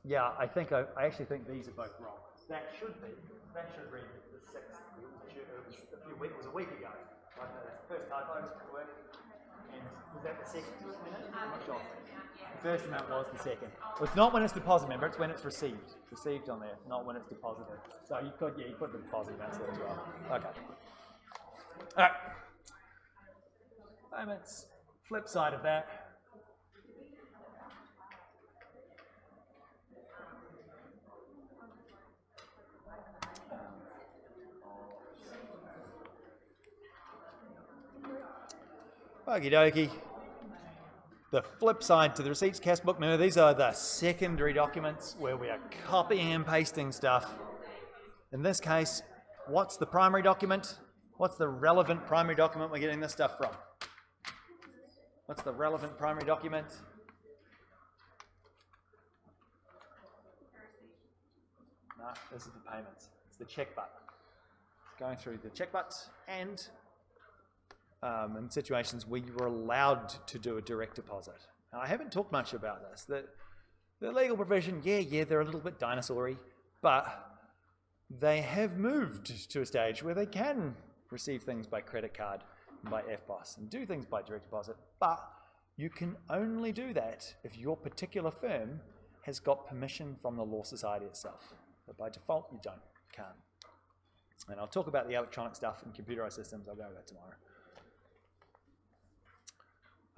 Yeah, I actually think these are both wrong. That should read the 6th. It was a week ago. Right? That's the first typo at work. And was that the second minute? I'm not sure. The first amount was the second. Well, it's not when it's deposited, remember, it's when it's received. It's received on there, not when it's deposited. So you put the deposit amounts there as well. Okay. All right. Payments. Flip side of that. Okie dokie. The flip side to the receipts cash book. Now these are the secondary documents where we are copying and pasting stuff. In this case, what's the primary document? What's the relevant primary document we're getting this stuff from? What's the relevant primary document? No, this is the payments. It's the check butt. It's going through the check butts and in situations where you were allowed to do a direct deposit. Now, I haven't talked much about this. The legal provision, yeah, they're a little bit dinosaur-y, but they have moved to a stage where they can receive things by credit card and by FBOS and do things by direct deposit, but you can only do that if your particular firm has got permission from the Law Society itself. But by default, you can't. And I'll talk about the electronic stuff and computerized systems. I'll go over that tomorrow.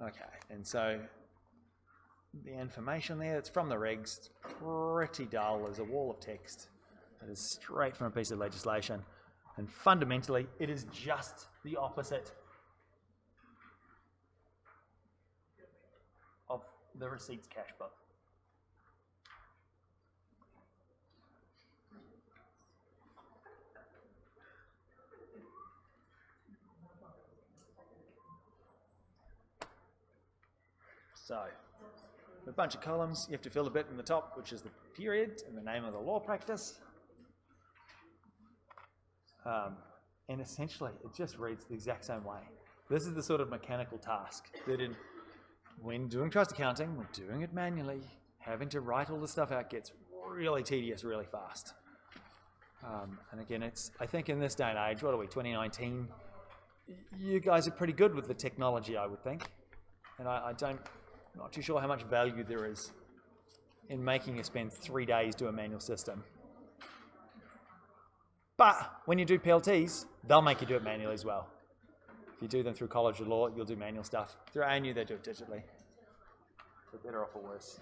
Okay, and so the information there, it's from the regs, it's pretty dull. There's a wall of text that is straight from a piece of legislation. And fundamentally, it is just the opposite of the receipts cash book. So, a bunch of columns, you have to fill a bit in the top, which is the period and the name of the law practice. And essentially, it just reads the exact same way. This is the sort of mechanical task that when doing trust accounting, when doing it manually, having to write all the stuff out gets really tedious really fast. And again, I think in this day and age, what are we, 2019? You guys are pretty good with the technology, I would think. And I'm not too sure how much value there is in making you spend 3 days to a manual system. But when you do PLTs, they'll make you do it manually as well. If you do them through College of Law, you'll do manual stuff. Through ANU, they do it digitally. For better or for worse.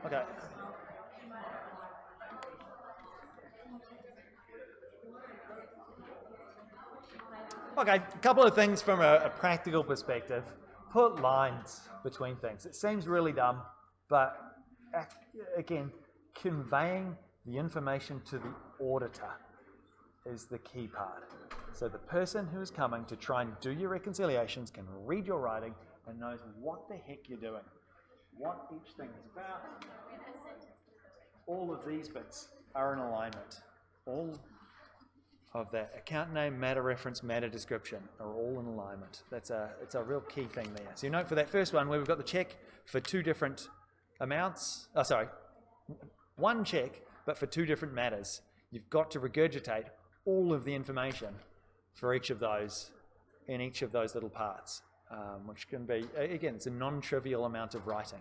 Okay. Okay, a couple of things from a practical perspective. Put lines between things. It seems really dumb, but again, conveying the information to the auditor is the key part. So the person who is coming to try and do your reconciliations can read your writing and knows what the heck you're doing, what each thing is about. All of these bits are in alignment. All of that account name, matter reference, matter description are all in alignment. It's a real key thing there. So you note for that first one where we've got the check for two different amounts, one check, but for two different matters. You've got to regurgitate all of the information for each of those in each of those little parts, which can be, again, it's a non-trivial amount of writing.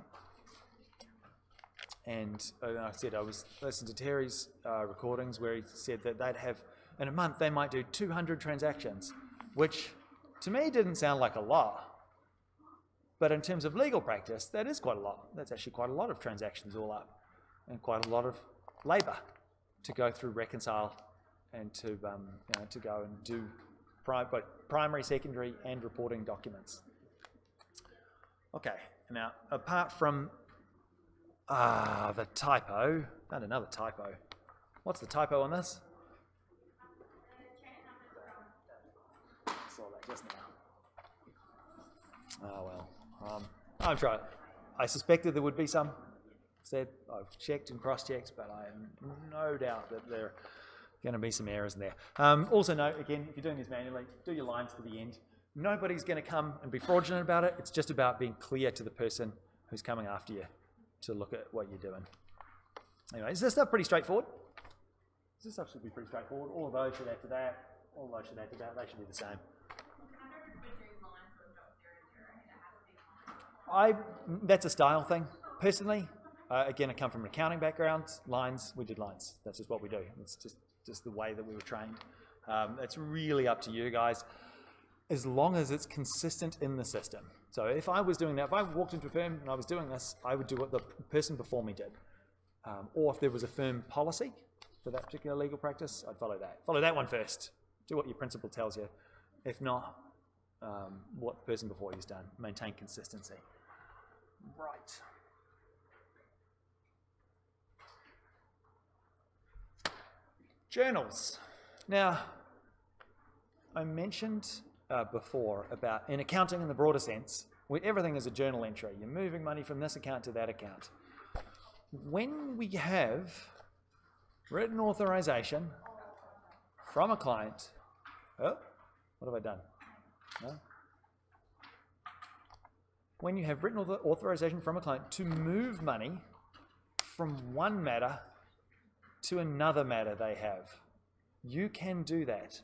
And like I said, I was listening to Terry's recordings where he said that they'd have, in a month, they might do 200 transactions, which to me didn't sound like a lot. But in terms of legal practice, that is quite a lot. That's actually quite a lot of transactions all up, and quite a lot of labour to go through, reconcile, and to go and do both primary, secondary, and reporting documents. Okay, now apart from the typo, and another typo. What's the typo on this? I saw that just now. Oh well. I'm trying. I suspected there would be some. Said I've checked and cross-checked, but I have no doubt that there are going to be some errors in there. Also note, again, if you're doing this manually, do your lines to the end. Nobody's going to come and be fraudulent about it. It's just about being clear to the person who's coming after you to look at what you're doing. Anyway, is this stuff pretty straightforward? This stuff should be pretty straightforward. All of those should add to that. All of those should add to that. They should be the same. That's a style thing. Personally, again, I come from an accounting background. Lines, we did lines. That's just what we do. It's just the way that we were trained. It's really up to you guys, as long as it's consistent in the system. So if I was doing that, if I walked into a firm and I was doing this, I would do what the person before me did. Or if there was a firm policy for that particular legal practice, I'd follow that. Follow that one first. Do what your principal tells you. If not, what the person before you's done. Maintain consistency. Right. Journals. Now, I mentioned before about in accounting in the broader sense, where everything is a journal entry. You're moving money from this account to that account. When we have written authorization from a client, oh, what have I done? No? When you have written authorization from a client to move money from one matter to another matter they have, you can do that.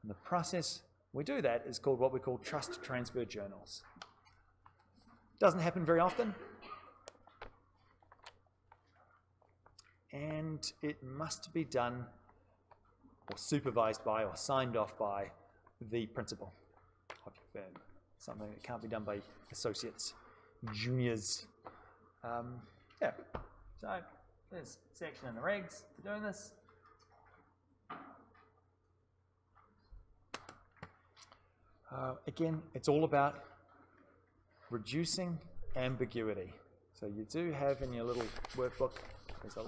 And the process we do that is called what we call trust transfer journals. Doesn't happen very often. And it must be done or supervised by or signed off by the principal of your firm. Something that can't be done by associates, juniors. Yeah, so there's a section in the regs for doing this. Again, it's all about reducing ambiguity. So you do have in your little workbook, there's a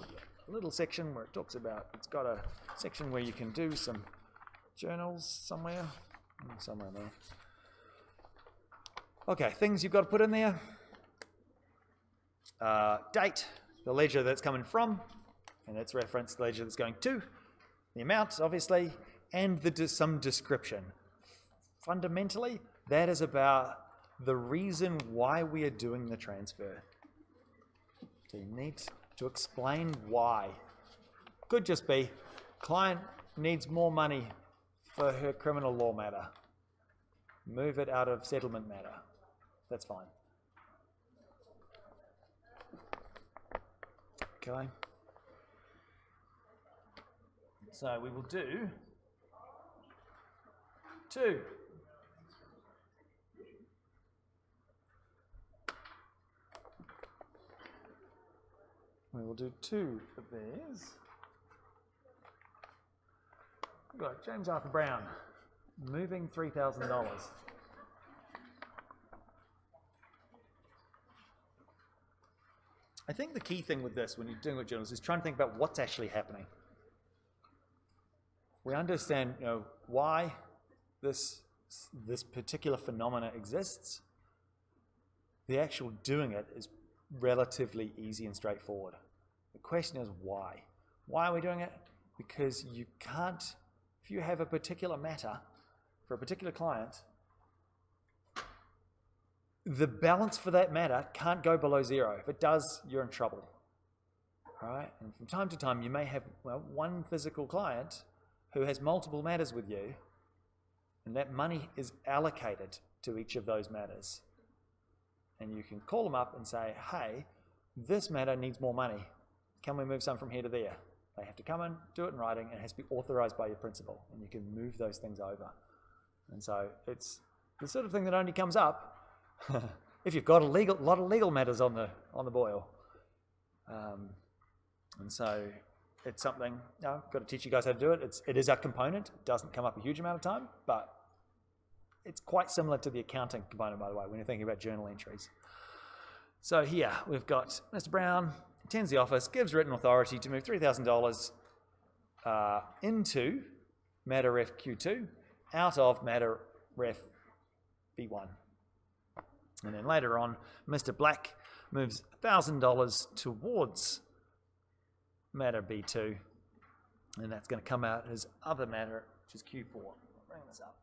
little section where it talks about, it's got a section where you can do some journals somewhere in there. Okay, things you've got to put in there. Date, the ledger that's coming from, and that's referenced the ledger that's going to, the amount, obviously, and some description. Fundamentally, that is about the reason why we are doing the transfer. So you need to explain why. Could just be, client needs more money for her criminal law matter. Move it out of settlement matter. That's fine. Okay. So we will do 2. We will do 2 of these. We've got James Arthur Brown moving $3,000. I think the key thing with this, when you're doing with journals, is trying to think about what's actually happening. We understand, why this particular phenomena exists. The actual doing it is relatively easy and straightforward. The question is why? Why are we doing it? Because you can't, if you have a particular matter for a particular client, the balance for that matter can't go below 0. If it does, you're in trouble. All right? And from time to time, you may have one physical client who has multiple matters with you, and that money is allocated to each of those matters. And you can call them up and say, hey, this matter needs more money. Can we move some from here to there? They have to come in, do it in writing, and it has to be authorized by your principal, and you can move those things over. And so it's the sort of thing that only comes up if you've got a lot of legal matters on the boil. And so it's something, I've got to teach you guys how to do it. It is a component. It doesn't come up a huge amount of time, but it's quite similar to the accounting component, by the way, when you're thinking about journal entries. So here we've got Mr. Brown attends the office, gives written authority to move $3,000 into matter ref Q2 out of matter ref B1. And then later on, Mr. Black moves $1,000 towards matter B2, and that's going to come out as other matter, which is Q4. I'll bring this up.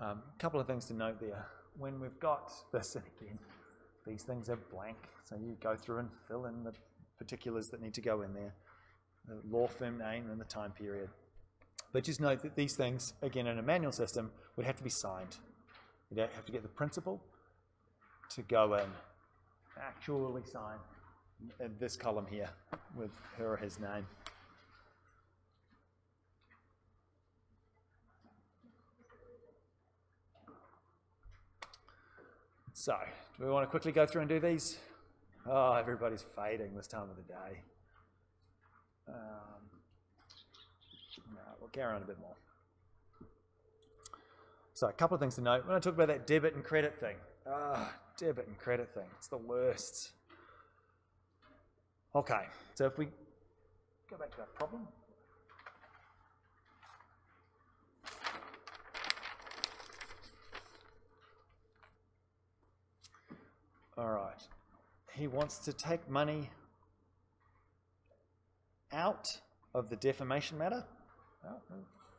A couple of things to note there. When we've got this, and again, these things are blank, so you go through and fill in the particulars that need to go in there, the law firm name and the time period. But just note that these things, again, in a manual system, would have to be signed. You'd have to get the principal to go in, actually sign this column here with her or his name. So, do we want to quickly go through and do these? Oh, everybody's fading this time of the day. No, we'll carry on a bit more. So, a couple of things to note. When I talk about that debit and credit thing, debit and credit thing, it's the worst. Okay, so if we go back to that problem. All right, he wants to take money out of the defamation matter,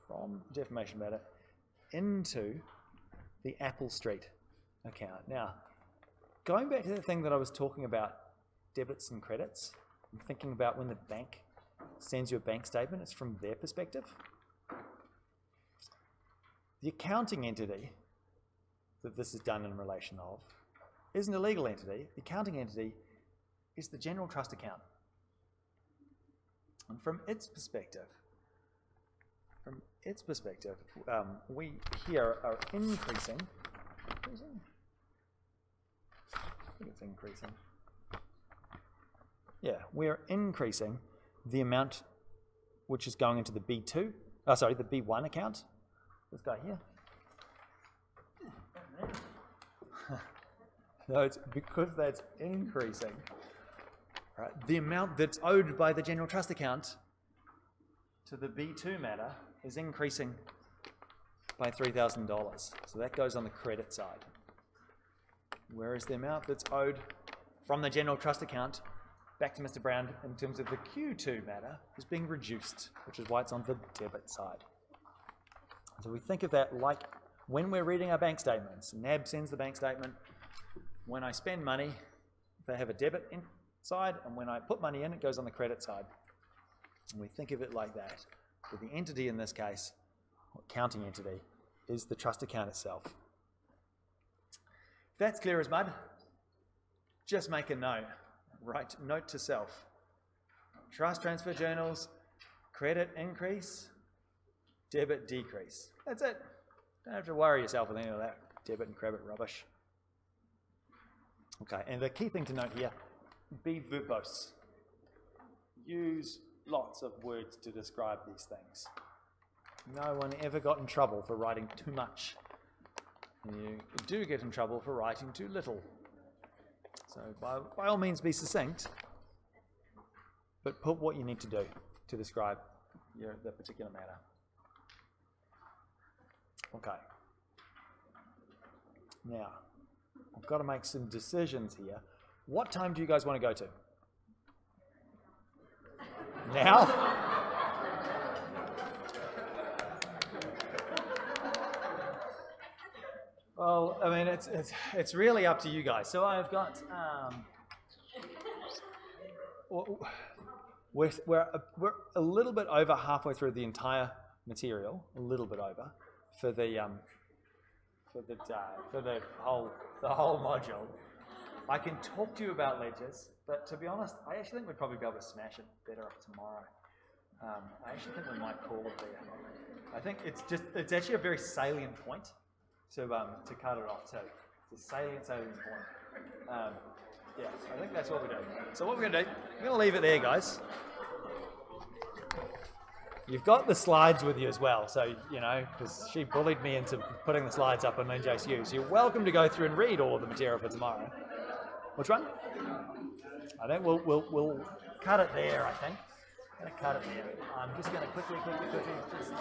from defamation matter, into the Apple Street account. Now, going back to the thing that I was talking about, debits and credits, I'm thinking about when the bank sends you a bank statement, it's from their perspective. The accounting entity that this is done in relation of isn't a legal entity. The accounting entity is the general trust account. And from its perspective, we here are increasing. I think it's increasing. Yeah, we're increasing the amount which is going into the B2, the B1 account. This guy here. No, it's because that's increasing. Right, the amount that's owed by the general trust account to the B2 matter is increasing by $3,000. So that goes on the credit side. Whereas the amount that's owed from the general trust account back to Mr. Brown in terms of the Q2 matter is being reduced, which is why it's on the debit side. So we think of that like when we're reading our bank statements. NAB sends the bank statement. When I spend money, they have a debit side, and when I put money in, it goes on the credit side. And we think of it like that. But the entity in this case, accounting entity, is the trust account itself. If that's clear as mud, just make a note. Write note to self. Trust transfer journals credit increase, debit decrease. That's it. Don't have to worry yourself with any of that debit and credit rubbish. Okay, and the key thing to note here, be verbose. Use lots of words to describe these things. No one ever got in trouble for writing too much. You do get in trouble for writing too little. So by all means be succinct, but put what you need to do to describe the particular matter. Okay. Now, I've got to make some decisions here. What time do you guys want to go to? Now? Well, I mean, it's really up to you guys. So I've got we're a little bit over halfway through the entire material, a little bit over for the whole module. I can talk to you about ledgers, but to be honest, I actually think we'd probably be able to smash it better tomorrow. I actually think we might call it there. I think it's actually a very salient point to cut it off too. It's a salient point. Yeah, I think that's what we're doing. So what we're going to do, we're going to leave it there, guys. You've got the slides with you as well, so, you know, because she bullied me into putting the slides up on NJSU. So you're welcome to go through and read all of the material for tomorrow. Which one? I think we'll cut it there, I think. I'm going to cut it there. I'm just going to quickly just